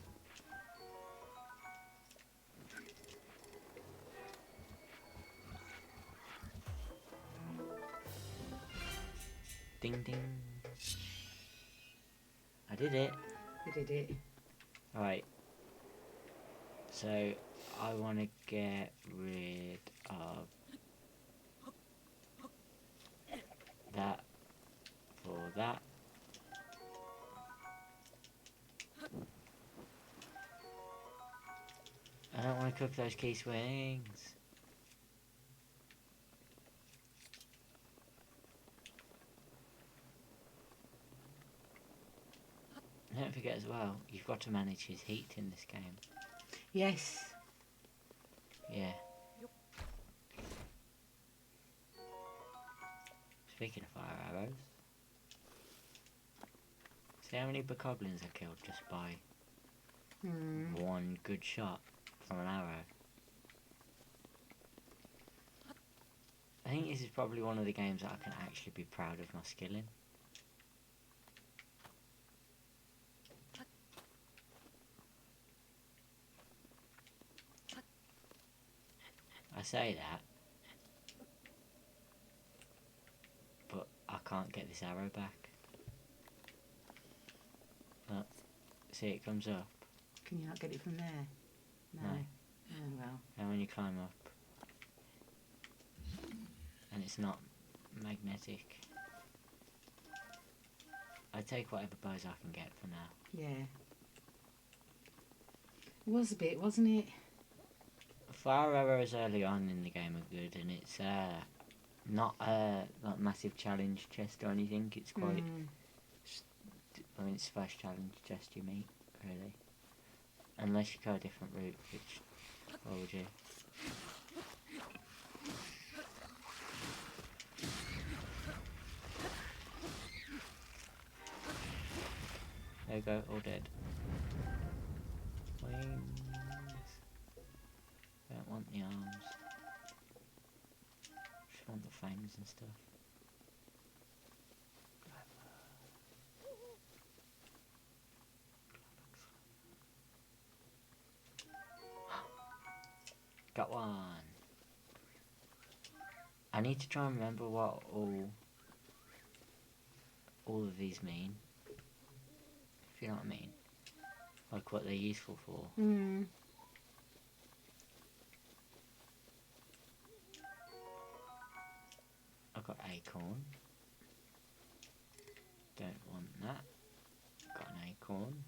ding ding. I did it. You did it. Alright. So I wanna get rid of that for that. I don't want to cook those key swings. Don't forget as well, you've got to manage his heat in this game. Yes. Yeah. Speaking of fire arrows, see how many bokoblins I killed just by one good shot from an arrow. I think this is probably one of the games that I can actually be proud of my skill in. I say that, but I can't get this arrow back. Look, see, it comes up. Can you not get it from there? No. No. Oh well. And when you climb up, and it's not magnetic. I take whatever bows I can get for now. Yeah. It was a bit, wasn't it? Fire arrows early on in the game are good, and it's not a like massive challenge chest or anything. It's quite. I mean, it's the first challenge chest you meet, really. Unless you go a different route, which why would you? There you go, all dead. Wings. Don't want the arms. Just want the fangs and stuff. Got one. I need to try and remember what all of these mean. If you know what I mean. Like what they're useful for. I've got acorn. Don't want that. Got an acorn.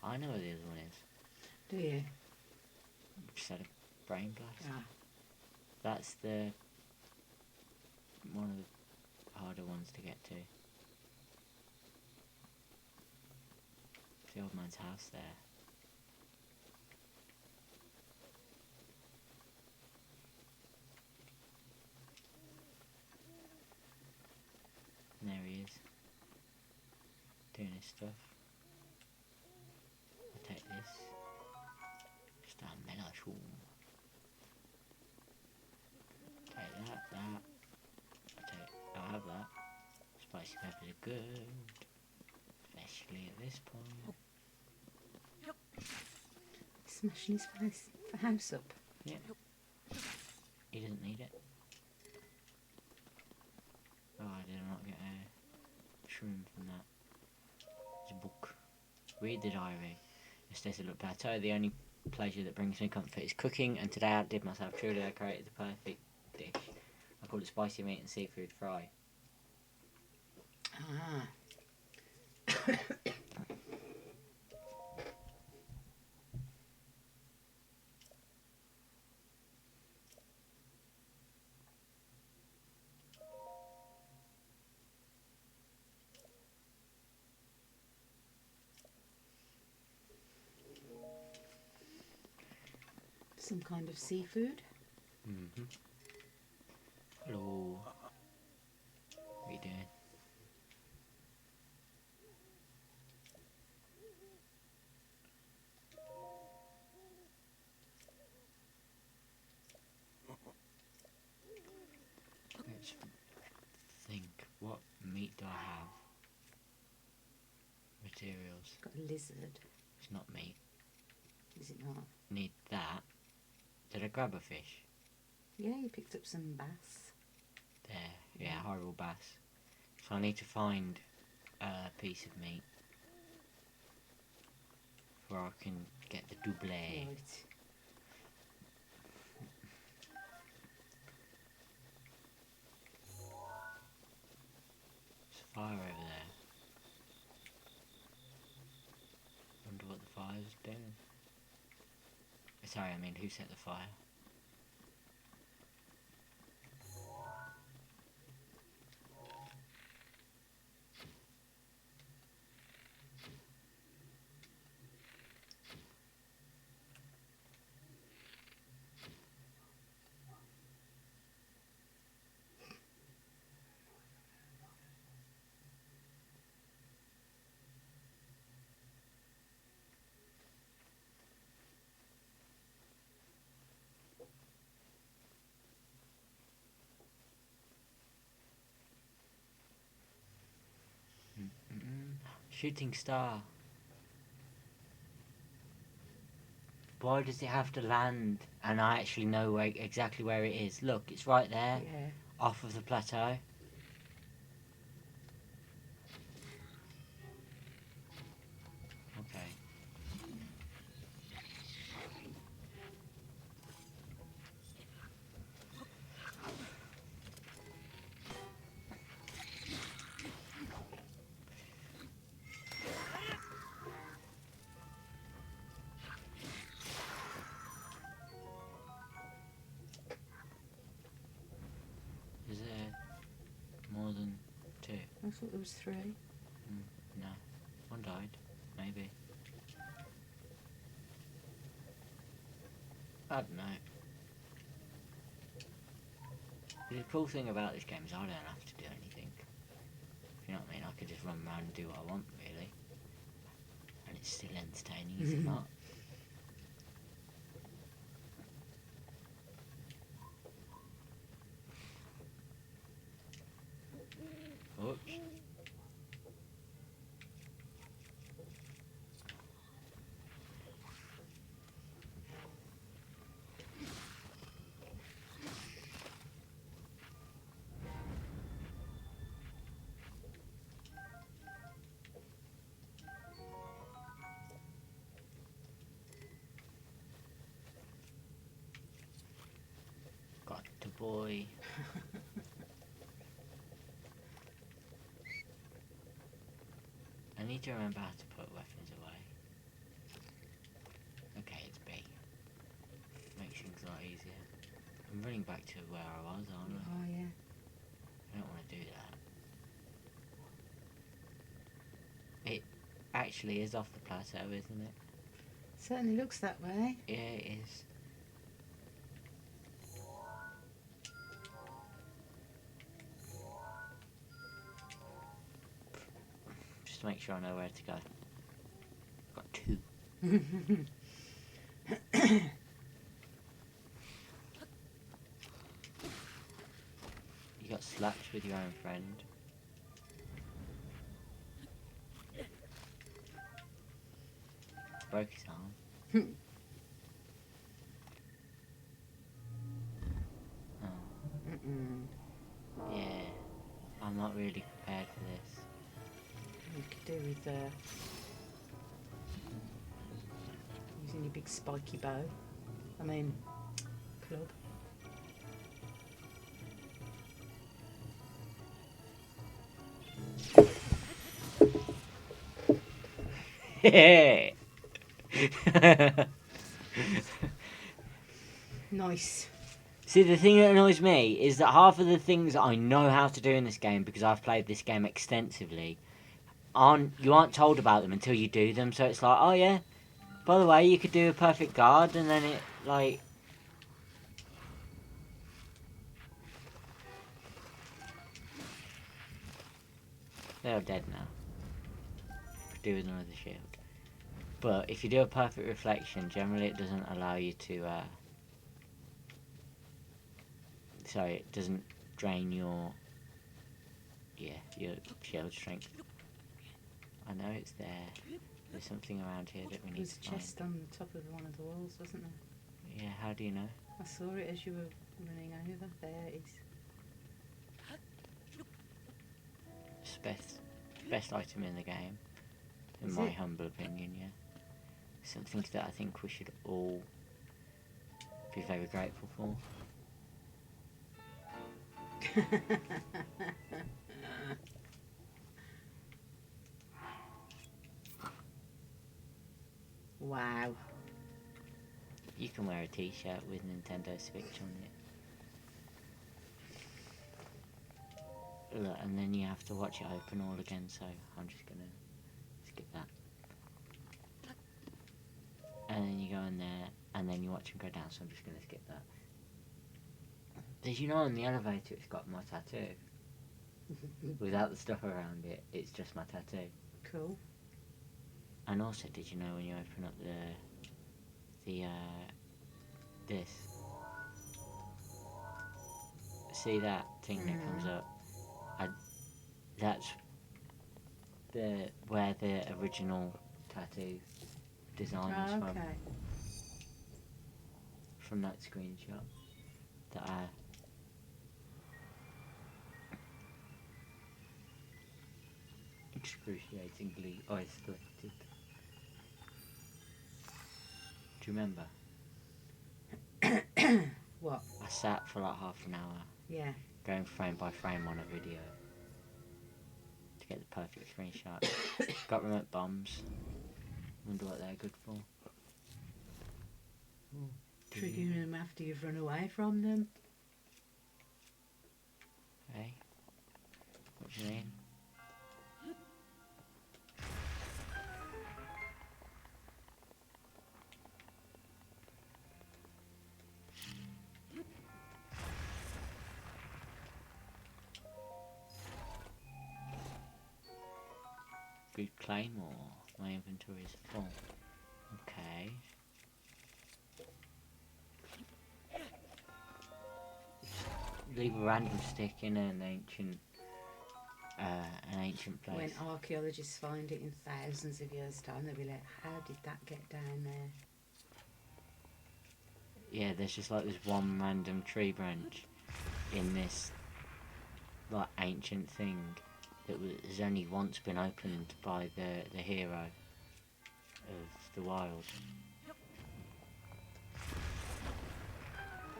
I know what the other one is. Do you? Just had a brain blast. Ah. That's the one of the harder ones to get to. The old man's house there. And there he is. Doing his stuff. I'll take this. Just a melashroom. Take that. I'll have that. Spicy peppers are good. Especially at this point. Smashing his house up. Yeah. He doesn't need it. Oh, I did not get a shroom from that. It's a book. Read the diary. It stays a look better. The only pleasure that brings me comfort is cooking, and today I did myself. Truly, I created the perfect dish. I called it spicy meat and seafood fry. Ah. Some kind of seafood. Hello. What are you doing? Let's think. What meat do I have? Materials. Got a lizard. It's not meat. Is it not? Need that. Did I grab a fish? Yeah, you picked up some bass. There. Yeah, horrible bass. So I need to find a piece of meat where I can get the double. Right. There's a fire over there. Wonder what the fire's doing. Sorry, I mean, who set the fire? Shooting star. Why does it have to land? And I actually know exactly where it is. Look, it's right there, Yeah. off of the plateau. Okay. Is there more than 2? I thought there was 3. No. One died. Maybe. I don't know. The cool thing about this game is I don't have to do anything. You know what I mean? I could just run around and do what I want, really. And it's still entertaining, is it not? Oops. Got the boy. I need to remember how to put weapons away. Okay, it's B. Makes things a lot easier. I'm running back to where I was, aren't I? Oh, yeah. I don't want to do that. It actually is off the plateau, isn't it? Certainly looks that way. Yeah, it is. Just to make sure I know where to go. Got 2. You got slapped with your own friend. Broke his arm. Oh. Yeah. I'm not really prepared for this. You could do with using your big spiky bow. I mean, club. Nice. See, the thing that annoys me is that half of the things I know how to do in this game, because I've played this game extensively, you aren't told about them until you do them. So it's like, oh yeah, by the way, you could do a perfect guard, and then it like. They're dead now. Could do with another shield. But if you do a perfect reflection, generally it doesn't allow you to. Sorry, it doesn't drain your. Yeah, your shield strength. I know it's there. There's something around here that we need There's to a chest find. on the top of one of the walls, wasn't there? Yeah, how do you know? I saw it as you were running over. There it is. It's best item in the game, in Is my it? humble opinion. Yeah, something that I think we should all be very grateful for. Wow. You can wear a T-shirt with Nintendo Switch on it. Look, and then you have to watch it open all again. So I'm just gonna skip that. And then you go in there, and then you watch him go down. So I'm just gonna skip that. Did you know on the elevator it's got my tattoo? Without the stuff around it, it's just my tattoo. Cool. And also, did you know when you open up this, see that thing that comes up? That's the where the original tattoo design is Oh, from. okay. From that screenshot that I excruciatingly isolated. Do you remember? What? I sat for like half an hour Yeah. going frame by frame on a video to get the perfect screenshot. Got remote bombs. Wonder what they're good for. Triggering them after you've run away from them. Hey? What do you mean? Good claymore. My inventory is full. Okay. Leave a random stick in an ancient place. When archaeologists find it in thousands of years' time, they'll be like, how did that get down there? Yeah, there's just like this one random tree branch in this like ancient thing that has only once been opened by the hero of the wild.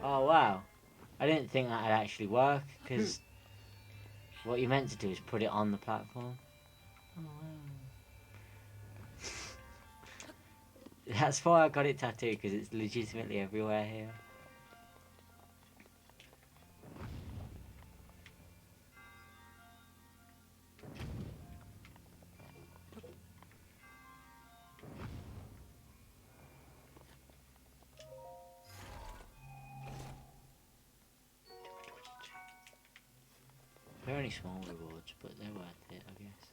Oh wow, I didn't think that'd actually work, because what you meant to do is put it on the platform. Oh wow. That's why I got it tattooed, because it's legitimately everywhere here. They're only small rewards, but they're worth it, I guess.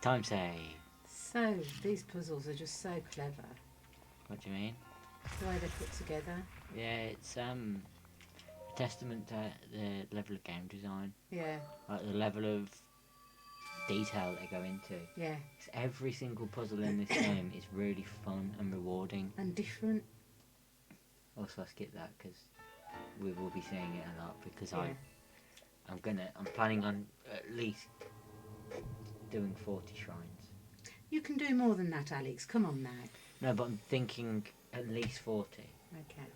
Time save. So, these puzzles are just so clever. What do you mean? The way they're put together. Yeah, it's a testament to the level of game design. Yeah, Like the level of detail they go into. yeah. 'Cause every single puzzle in this game is really fun and rewarding. And different. Also, I skipped that because we will be seeing it a lot, because Yeah. I'm planning on at least doing 40 shrines. You can do more than that, Alex. Come on now. No, but I'm thinking at least 40. Okay.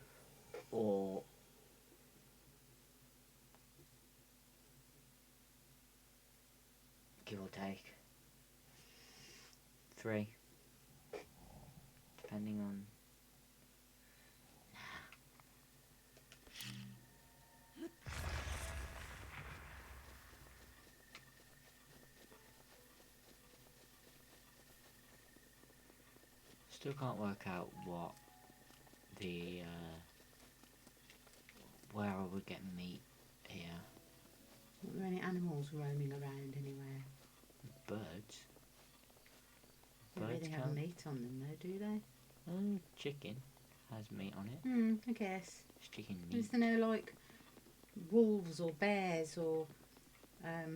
Or give or take 3, depending on. Still can't work out what the where I would get meat here. Are there any animals roaming around anywhere? Birds. They don't Birds really have can't. meat on them though, do they? Chicken has meat on it. I guess. It's chicken meat. Is there no like wolves or bears or Yeah,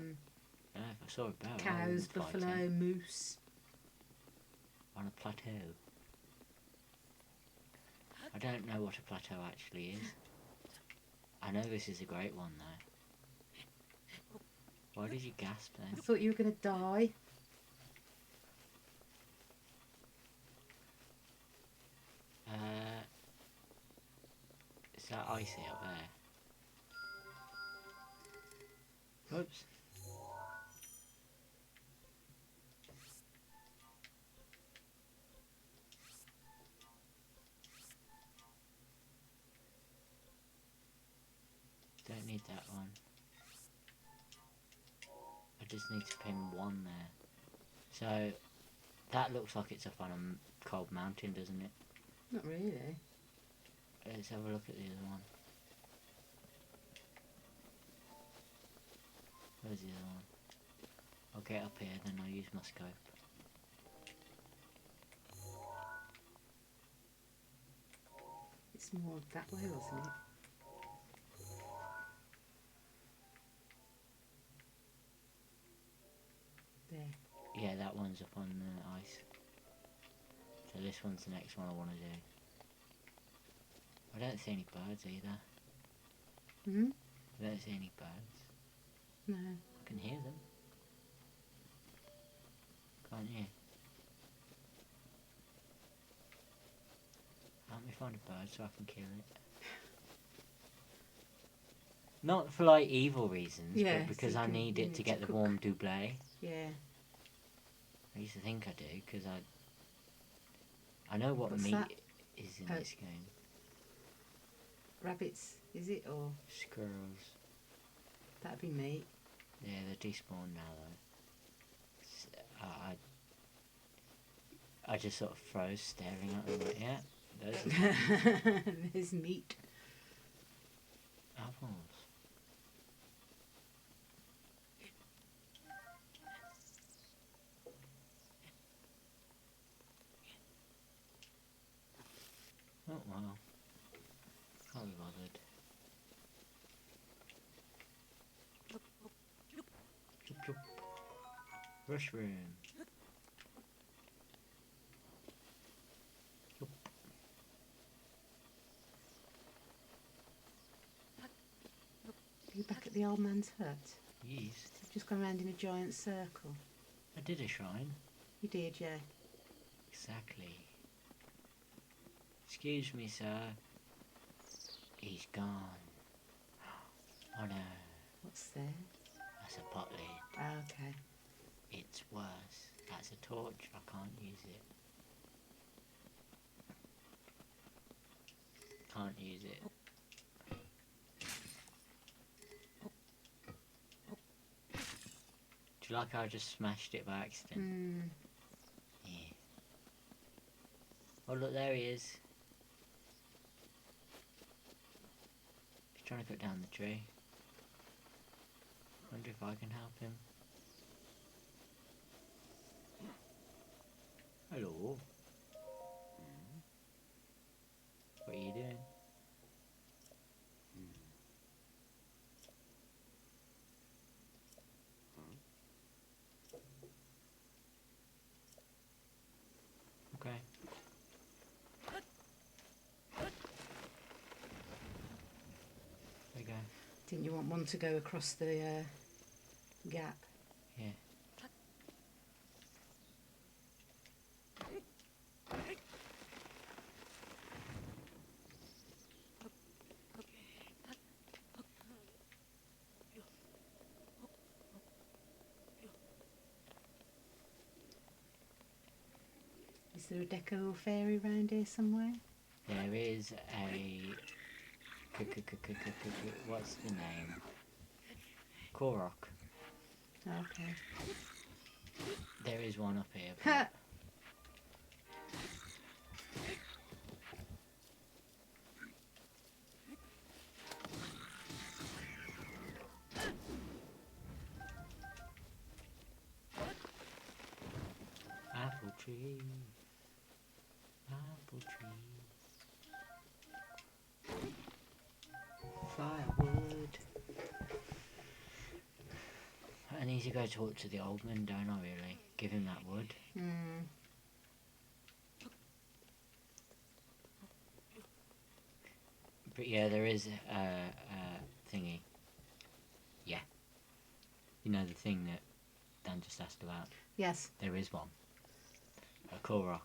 if I saw a bear, I cows, wouldn't fight buffalo, him. moose? On a plateau. I don't know what a plateau actually is. I know this is a great one though. Why did you gasp I then? thought you were going to die. Is that icy up there? Oops. Don't need that one. I just need to pin one there. So that looks like it's up on a cold mountain, doesn't it? Not really. Let's have a look at the other one. Where's the other one? I'll get up here, then I'll use my scope. It's more that way, wasn't it? There. Yeah, that one's up on the ice. So this one's the next one I want to do. I don't see any birds either. Hmm? I don't see any birds. No. I can hear them. Can't you? Help me find a bird so I can kill it. Not for like evil reasons, Yeah, but because so you I can- need you it need to to get the cook. warm double. Yeah. I used to think I do, because I know what What's meat that? is in Oh. this game. Rabbits, is it? Or Squirrels. that'd be meat. Yeah, they're despawned now though. I just sort of froze staring at them like, yeah, those are There's meat. apples. Oh well. Can't be bothered. Chup chup. Mushroom. Chup. Are you back at the old man's hut? Yes. You've just gone round in a giant circle. I did a shrine. You did, yeah. Exactly. Excuse me, sir. He's gone. Oh no, What's there? that's a pot lid. Oh, okay. It's worse. That's a torch. I can't use it. Can't use it. Do you like how I just smashed it by accident? Hmm. Yeah. Oh look, there he is. He's trying to cut down the tree. Wonder if I can help him. Hello. What are you doing? Okay. There you go. Didn't you want one to go across the gap? Yeah. Is there a deco or fairy round here somewhere? There is a... What's the name? Korok. Okay. There is one up here. Ha! Apple tree. Apple tree. Firewood. I need to go talk to the old man, don't I really? Give him that wood. Hmm. But yeah, there is a thingy. Yeah. You know the thing that Dan just asked about? Yes. There is one. A Korok.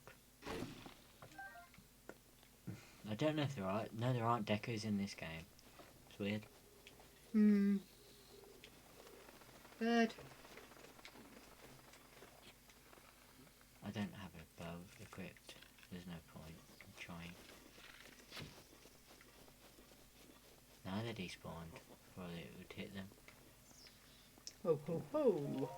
I don't know if there are. No, there aren't decos in this game. It's weird. Hmm. Bird. I don't have a bow equipped. There's no point in trying. Now they're despawned. Probably it would hit them. Ho ho ho.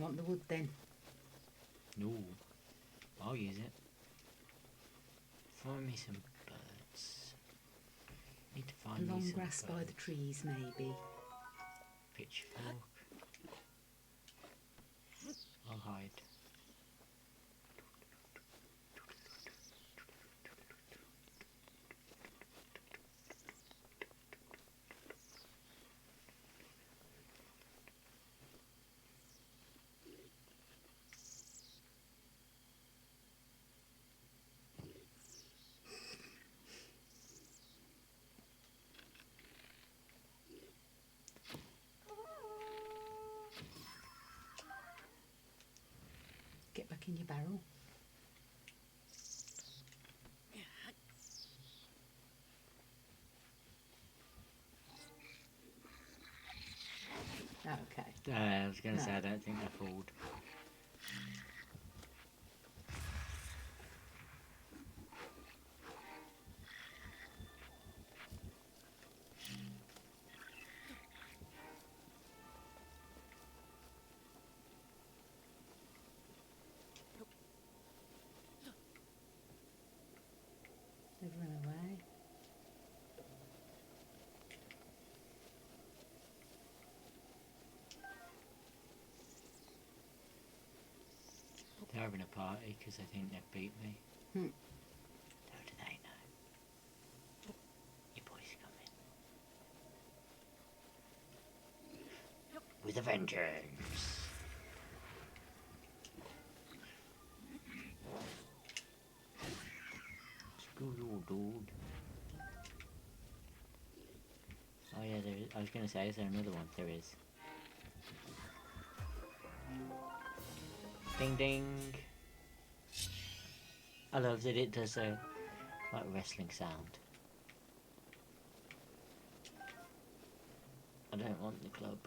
want the wood then? No, I'll use it. Find me some birds. Need to find me Long some grass by the birds. trees, maybe. Pitchfork. I'll hide. Get back in your barrel. Okay. I was going to say, No. I don't think they're pulled. They've run away. They're having a party because they think they've beat me. Hmm. How do they know? Your boy's coming. With a vengeance! Screw you, dude. Oh yeah, there is. I was going to say, is there another one? There is. Ding ding! I love that it does a like wrestling sound. I don't want the club.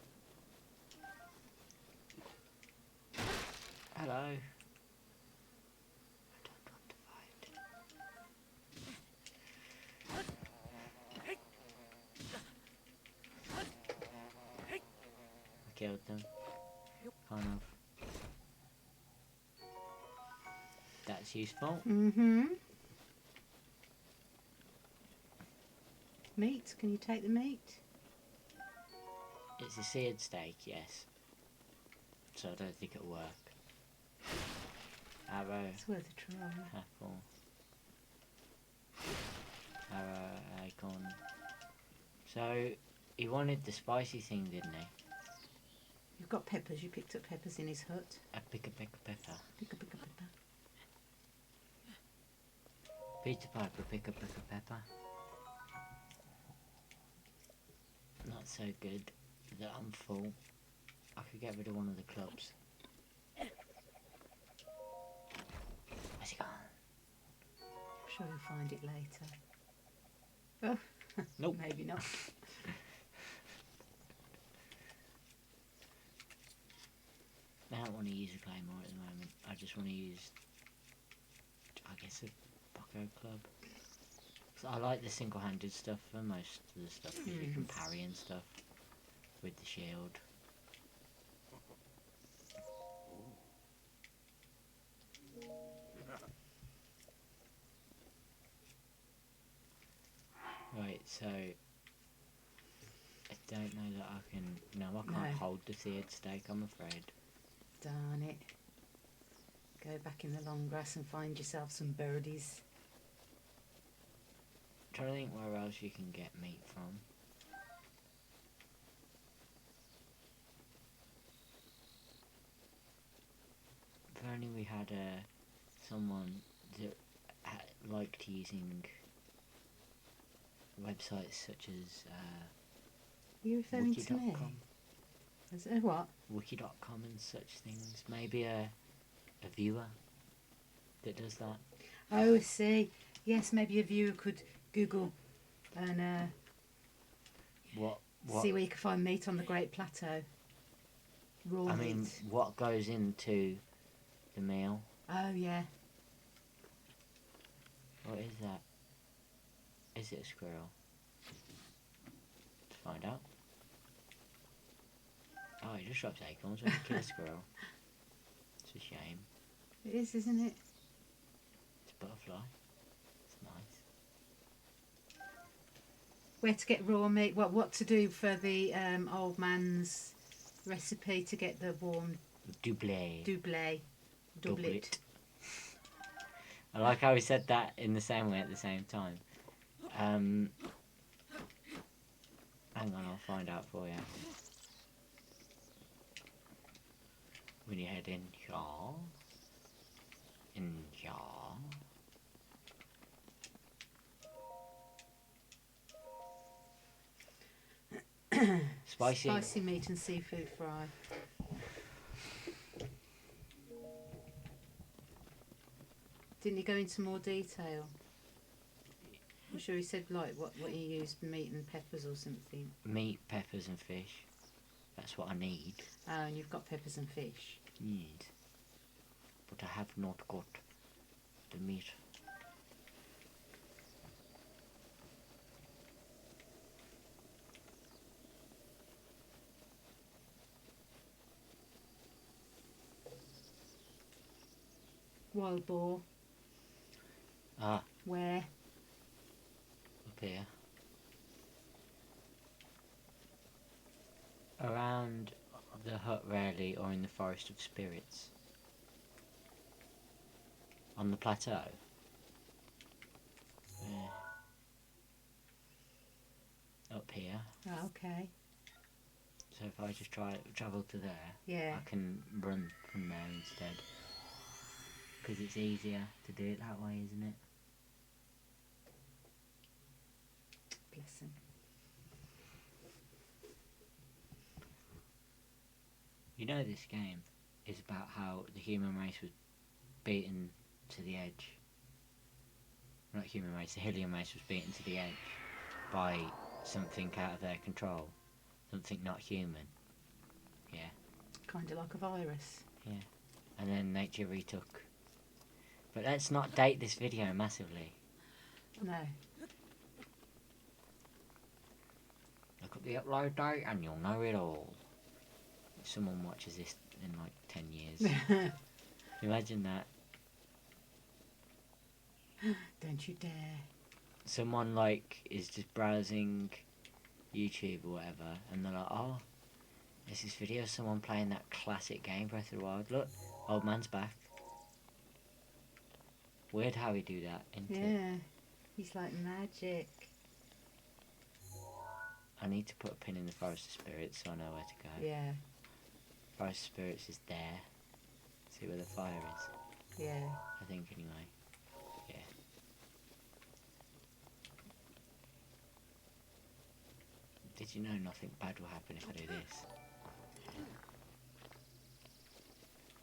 Hello. I don't want to fight. I killed them. Kind of. That's useful. Mm-hmm. Meat? Can you take the meat? It's a seared steak, yes. So I don't think it'll work. Arrow, It's worth a try. apple, arrow, acorn. So he wanted the spicy thing, didn't he? You've got peppers. You picked up peppers in his hut. A pepper. Pick a pepper. Peter Piper, pick a pepper. Not so good that I'm full. I could get rid of one of the clubs. Where's he gone? I'm sure you'll find it later. Oh, Nope. maybe not. I don't want to use a claymore at the moment. I just want to use, I guess, a bucko club. So I like the single-handed stuff for most of the stuff because you can parry and stuff with the shield. Right, so I don't know that I can. No, I can't No. hold the seared steak. I'm afraid. Darn it. Go back in the long grass and find yourself some birdies. Trying to think where else you can get meat from. If only we had someone that liked using websites such as Are you referring to me? wiki.com, As a what? wiki.com and such things. Maybe a viewer that does that. Oh, I see. Yes, maybe a viewer could Google and What see where you can find meat on the Great Plateau. Raw I meat. mean, what goes into the meal? Oh, yeah. What is that? Is it a squirrel? Let's find out. Oh, he just drops acorns when you kill a squirrel. It is, isn't it? It's a butterfly. It's nice. Where to get raw meat? What to do for the old man's recipe to get the warm Doublé. doublet. Doublet. I like how he said that in the same way at the same time. Hang on, I'll find out for you. When you head in here. In here. Spicy meat and seafood fry. Didn't he go into more detail? I'm sure he said like what he used, meat and peppers or something. Meat, peppers and fish. That's what I need. Oh, and you've got peppers and fish. Yes. But I have not got the meat. Wild boar. Ah, Where? up here. Around the hut rarely, or in the forest of spirits. On the plateau. Yeah. Up here. Oh, okay. So if I just travel to there, Yeah. I can run from there instead. Because it's easier to do it that way, isn't it? Bless him. You know this game is about how the human race was beaten to the edge. Not human race, the Hylian race was beaten to the edge by something out of their control. Something not human. Yeah. Kind of like a virus. Yeah. And then nature retook. But let's not date this video massively. No. Look up the upload date and you'll know it all. If someone watches this in like 10 years. Imagine that. Don't you dare. Someone like is just browsing YouTube or whatever and they're like, oh, there's this video of someone playing that classic game Breath of the Wild. Look, old man's back. Weird how he do that, isn't it? Yeah. He's like magic. I need to put a pin in the Forest of Spirits so I know where to go. Yeah. Forest of Spirits is there. See where the fire is. Yeah. I think anyway. Yeah. Did you know nothing bad will happen if I do this?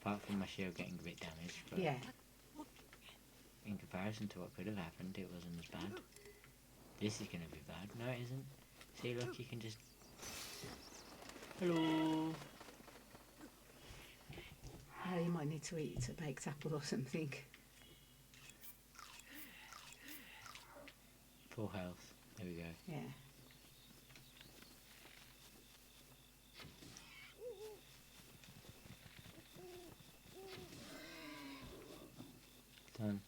Apart from my shield getting a bit damaged, but Yeah. in comparison to what could have happened, it wasn't as bad. This is going to be bad. No, it isn't. See, look, you can just... Hello! Oh, you might need to eat a baked apple or something. Full health. There we go. Yeah. Done.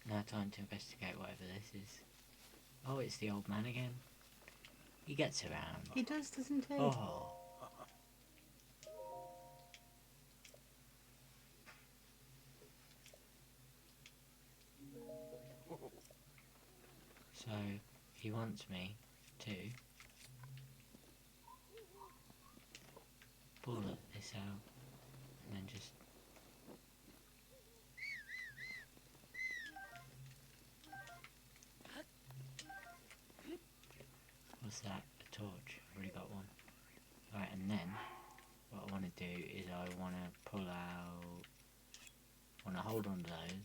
Now time to investigate whatever this is. Oh, it's the old man again. He gets around. He does, doesn't he? Oh. So, he wants me to pull this out and then just... What's that? A torch. I've already got one. Right, and then what I want to do is I want to pull out... I want to hold on to those.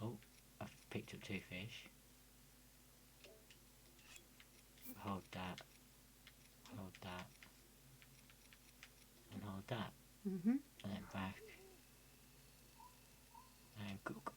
Oh, I've picked up 2 fish. Hold that. Hold that. And hold that. Mm-hmm. And then back. And cook.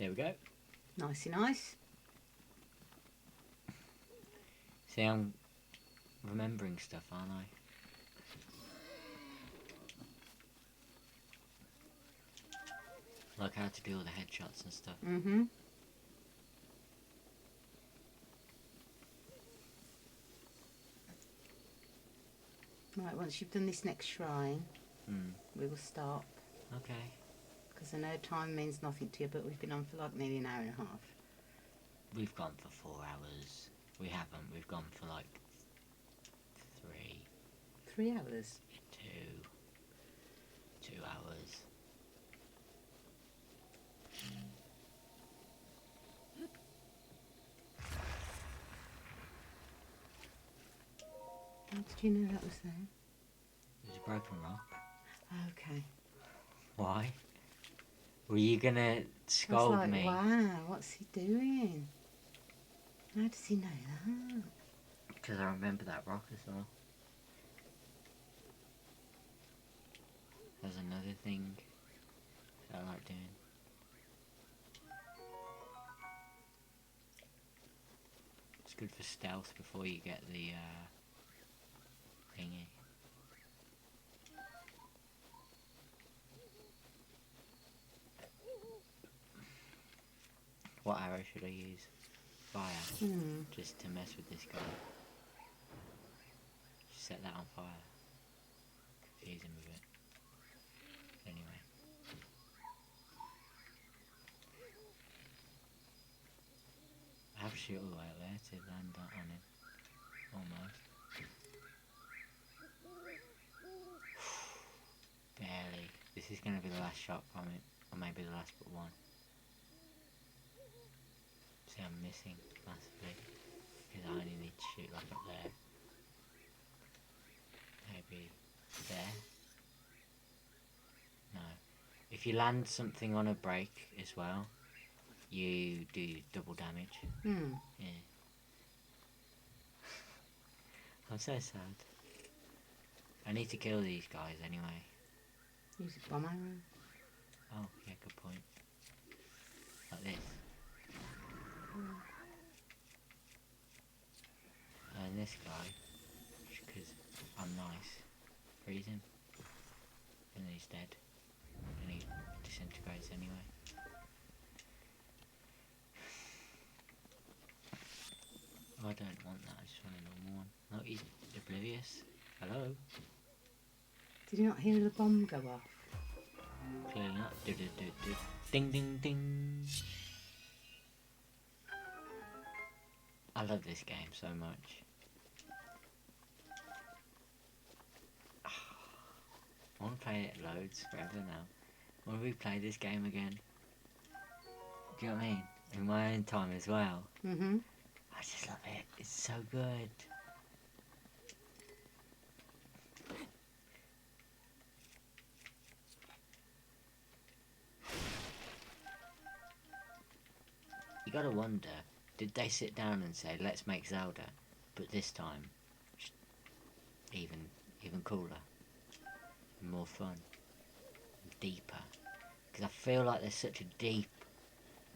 There we go. Nicey nice. See, I'm remembering stuff, aren't I? Like how to do all the headshots and stuff. Mm-hmm. Right, once you've done this next shrine, we will stop. Okay. Because I know time means nothing to you, but we've been on for like nearly an hour and a half. We've gone for 4 hours. We haven't. We've gone for like 3, 3 hours. 2 hours. How did you know that was there? There's a broken rock. Okay. Why? Were you gonna I was scold like, me? wow, what's he doing? How does he know that? Because I remember that rock as well. There's another thing that I like doing. It's good for stealth before you get the thingy. What arrow should I use? Fire. Just to mess with this guy. Just set that on fire. Confuse him a bit. Anyway. I have to shoot all the way up there to land that on him. Almost. Barely. This is going to be the last shot from it. Or maybe the last but one. See, I'm missing massively. Because I only need to shoot like up there. Maybe there. No. If you land something on a break as well, you do double damage. Yeah. I'm so sad. I need to kill these guys anyway. Use a bomb arrow. Oh, yeah, good point. Like this. And this guy, because I'm nice, freeze him. And then he's dead. And he disintegrates anyway. I don't want that, I just want a normal one. No, he's oblivious. Hello? Did you not hear the bomb go off? Clearly not. Do do do do. Ding ding ding. I love this game so much. I want to play it loads forever now. I want to replay this game again. Do you know what I mean? In my own time as well. Mm-hmm. I just love it. It's so good. You gotta wonder, did they sit down and say, let's make Zelda, but this time, just even cooler, and more fun, and deeper? Because I feel like there's such a deep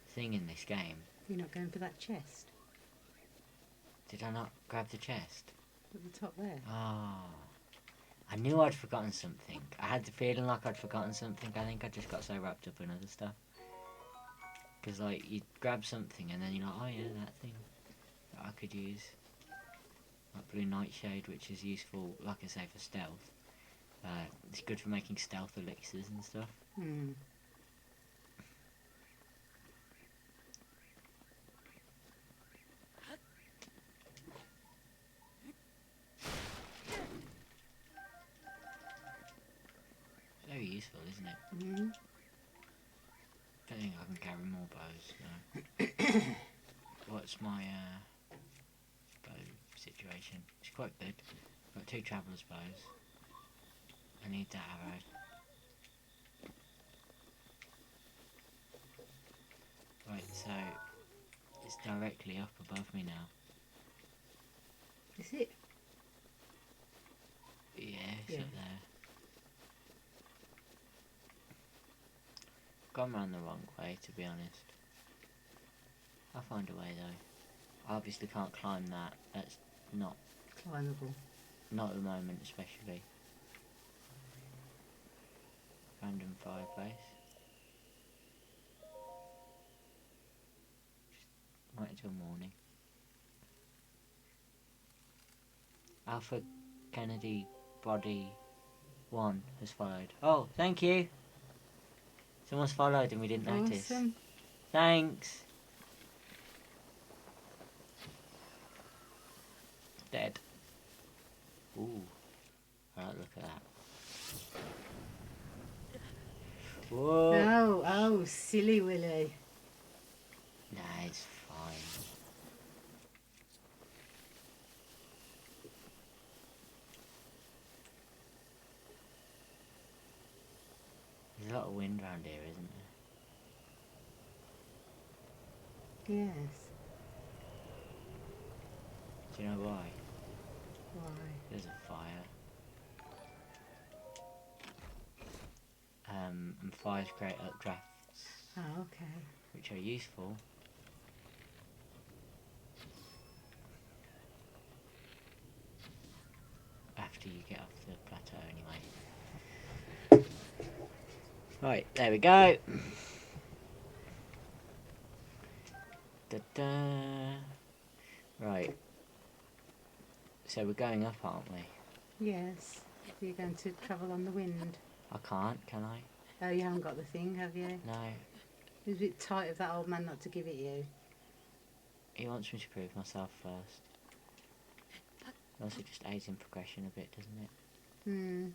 thing in this game. You're not going for that chest Did I not grab the chest? at the top there? Ah. I knew I'd forgotten something. I had the feeling like I'd forgotten something. I think I just got so wrapped up in other stuff. Because, like, you grab something and then you're like, oh yeah, that thing that I could use. Like blue nightshade, which is useful, like I say, for stealth. It's good for making stealth elixirs and stuff. Very useful, isn't it? Mm-hmm. Don't think I can carry more bows, no. What's my bow situation? It's quite good. I've got 2 traveller's bows. I need that arrow. Right, so it's directly up above me now. Is it? Yeah, it's Yeah. up there. Gone round the wrong way, to be honest. I'll find a way though. I obviously can't climb that. That's not Climbable. not at the moment, especially. Random fireplace. Just wait until morning. Alpha Kennedy Body 1 has followed. Oh, thank you! Someone's followed and we didn't notice. Awesome. Thanks! Dead. Ooh. Alright, look at that. Whoa! Oh, silly Willy. Nah, it's fine. There's a lot of wind around here, isn't there? Yes. Do you know why? Why? There's a fire. And fires create updrafts, Oh, okay. which are useful. After you get off the plateau, anyway. Right, there we go. Da-da. Right. So we're going up, aren't we? Yes. You're going to travel on the wind. I can't, can I? Oh, you haven't got the thing, have you? No. It was a bit tight of that old man not to give it you. He wants me to prove myself first. It also just aids in progression a bit, doesn't it? Hmm.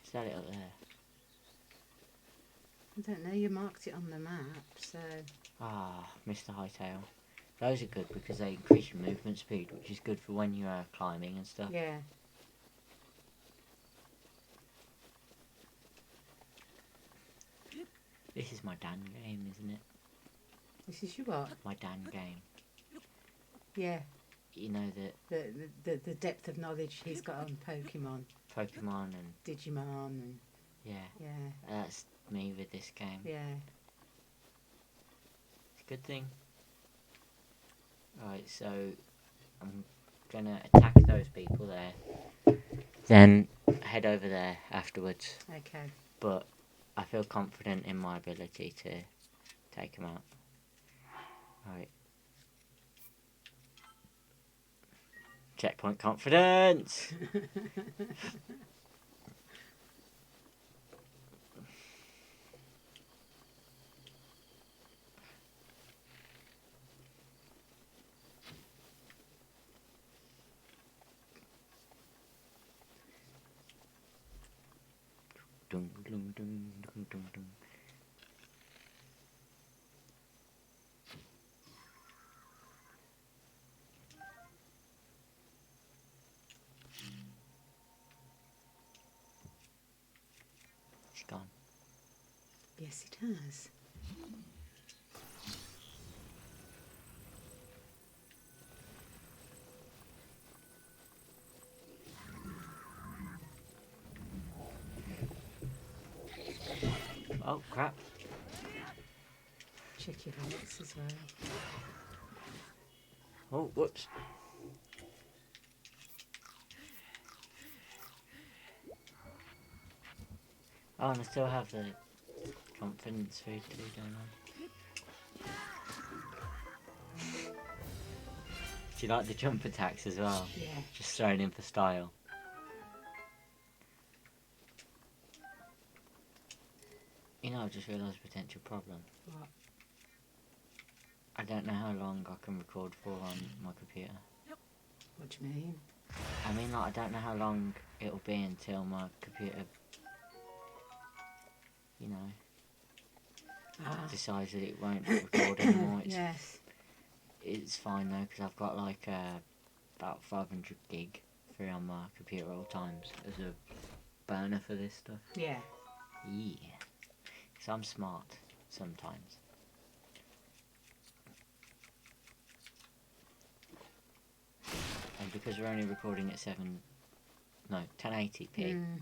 Is that it up there? I don't know, you marked it on the map, so... Ah, Mr. Hightail. Those are good because they increase your movement speed, which is good for when you're climbing and stuff. Yeah. This is my Dan game, isn't it? This is your what? My Dan game. Yeah. You know that The depth of knowledge he's got on Pokemon. Pokemon and Digimon and... yeah, Yeah. that's me with this game. Yeah. It's a good thing. Right, so I'm gonna attack those people there, then head over there afterwards. Okay. But I feel confident in my ability to take them out. Right. Checkpoint confidence! Dun, dun, dun, dun, dun, dun. It's gone. Yes, it has. Oh crap. Check your hearts as well. Oh, whoops. Oh, and I still have the confidence food too, don't I? Do you like the jump attacks as well? Yeah. Just thrown in for style. You know, I just realised a potential problem. What? I don't know how long I can record for on my computer. What do you mean? I mean, like, I don't know how long it'll be until my computer, you know, decides that it won't record anymore. Yes. It's fine though, because I've got like about 500 gig free on my computer at all times as a burner for this stuff. Yeah. Yeah. So I'm smart sometimes. And because we're only recording at 1080p Mm.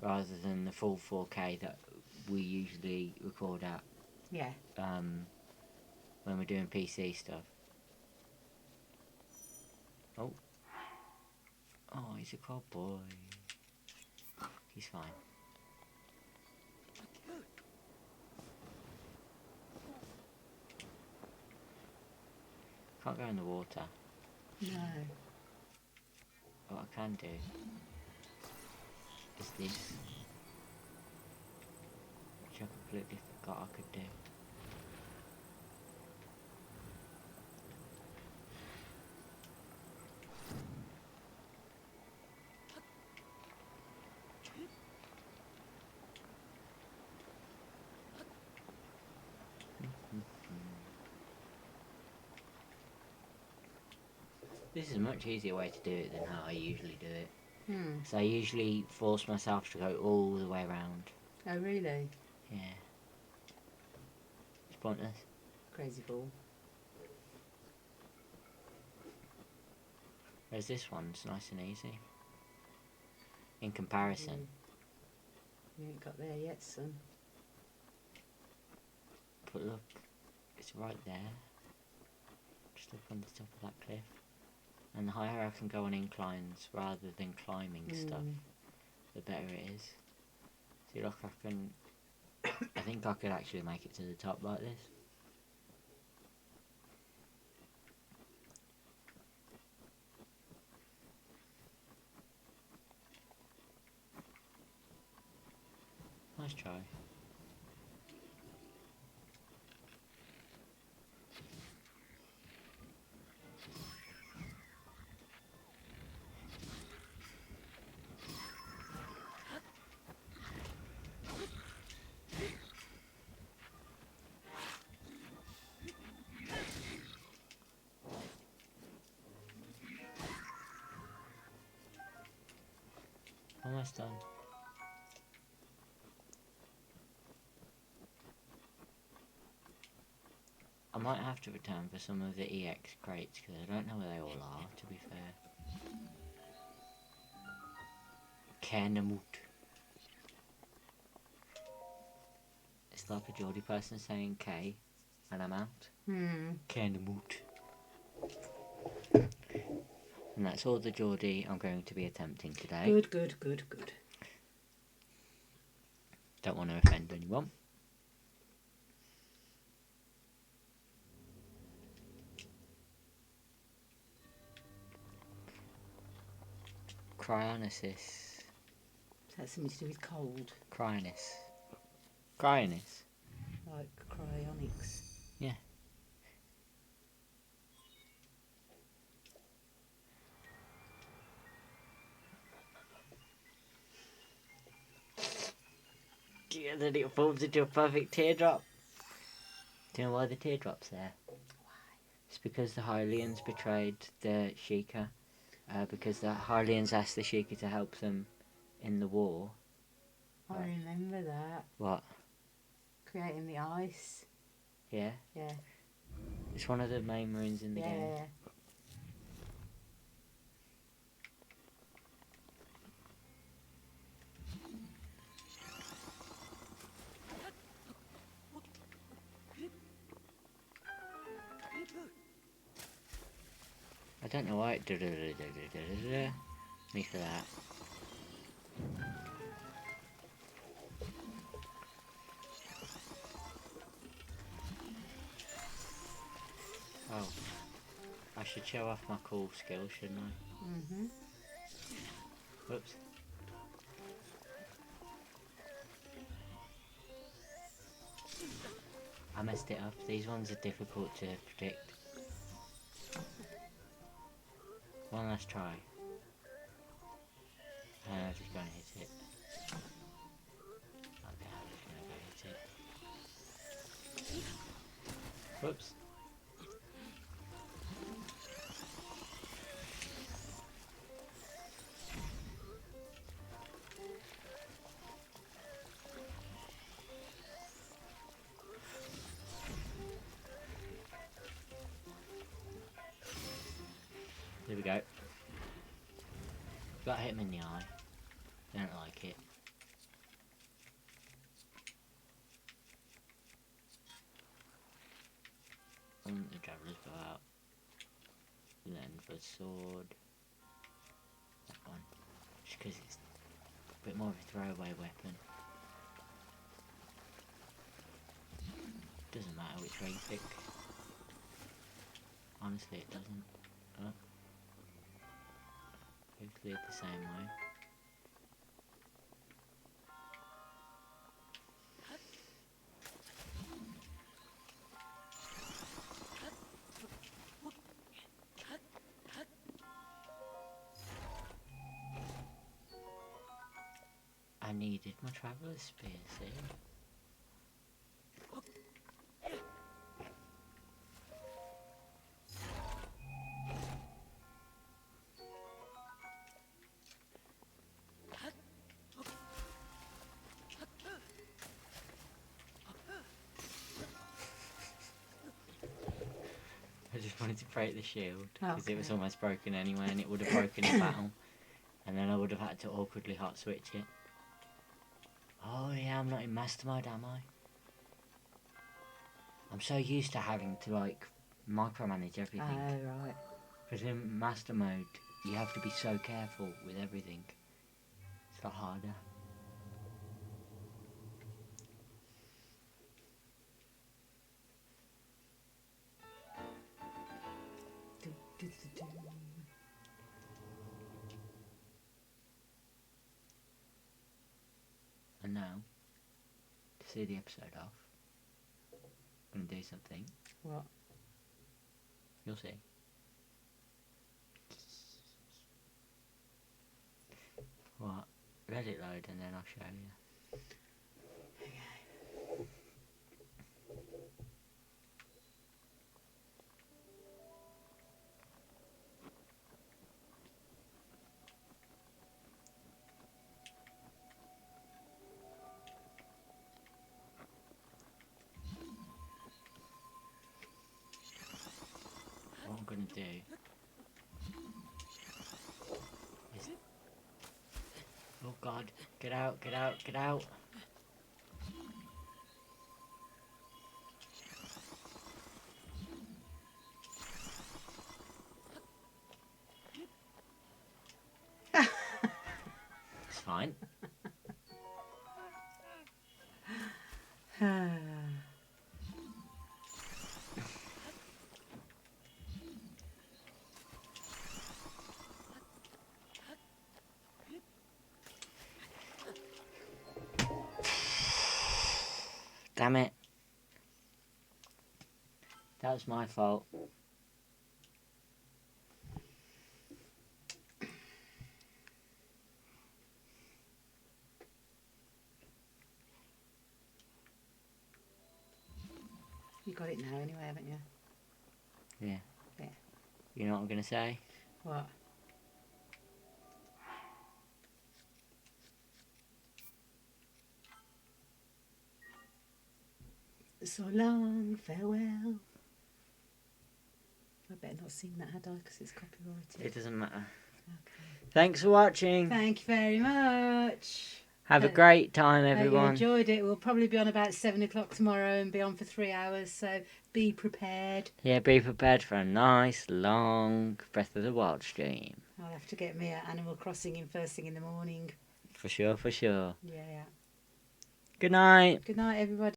rather than the full 4K that we usually record at Yeah. when we're doing PC stuff. Oh. Oh, he's a good boy. He's fine. Can't go in the water. No. What I can do is this, which I completely forgot I could do. This is a much easier way to do it than how I usually do it. So I usually force myself to go all the way around. Oh, really? Yeah. It's pointless. Crazy fool. Whereas this one's nice and easy. In comparison. You ain't got there yet, son. But look, it's right there. Just up on the top of that cliff. And the higher I can go on inclines rather than climbing stuff, the better it is. See, look, I can... I think I could actually make it to the top like this. Nice try. Almost done. I might have to return for some of the EX crates because I don't know where they all are, to be fair. Kenamut. It's like a Geordie person saying K and I'm out. Kenamut. And that's all the Geordie I'm going to be attempting today. Good, good, good, good. Don't want to offend anyone. Cryonesis. Is that something to do with cold? Cryonis. Cryonis. Like cryonics? Yeah. Yeah, then it forms into a perfect teardrop. Do you know why the teardrop's there? Why? It's because the Hylians betrayed the Sheikah. Because the Hylians asked the Sheikah to help them in the war. I remember that. What? Creating the ice. Yeah? Yeah. It's one of the main runes in the game. Yeah. I don't know why it me for that. Oh. I should show off my cool skill, shouldn't I? Mm-hmm. Whoops. I messed it up. These ones are difficult to predict. One last try. I'm just going to hit it. Okay, I'm just going to go hit it. Whoops. There we go. Got hit him in the eye. Don't like it. The traveller's go out. And then for a sword, that one. Just because it's a bit more of a throwaway weapon. Doesn't matter which way you pick. Honestly, it doesn't. Oh. Hopefully it's the same way. I needed my traveller's spear, see? I just wanted to break the shield because it was almost broken anyway, and it would have broken in battle, and then I would have had to awkwardly hot switch it. Oh yeah, I'm not in master mode, am I? I'm so used to having to like micromanage everything. Oh, right. Because in master mode, you have to be so careful with everything. It's a lot harder. Do, do, do, do. And now, to see the episode off, I'm going to do something. What? You'll see. What? Let it load and then I'll show you. What I'm going to do is... Oh god, get out, get out, get out! It's fine. Damn it. That was my fault. You got it now anyway, haven't you? Yeah. Yeah. You know what I'm going to say? What? So long, farewell. I better not sing that, had I? Because it's copyrighted. It doesn't matter. Okay. Thanks for watching. Thank you very much. Have a great time, Hope you everyone. enjoyed it. We'll probably be on about 7 o'clock tomorrow and be on for 3 hours, so be prepared. Yeah, be prepared for a nice, long Breath of the Wild stream. I'll have to get me at Animal Crossing in first thing in the morning. For sure, for sure. Yeah. Good night. Good night, everybody.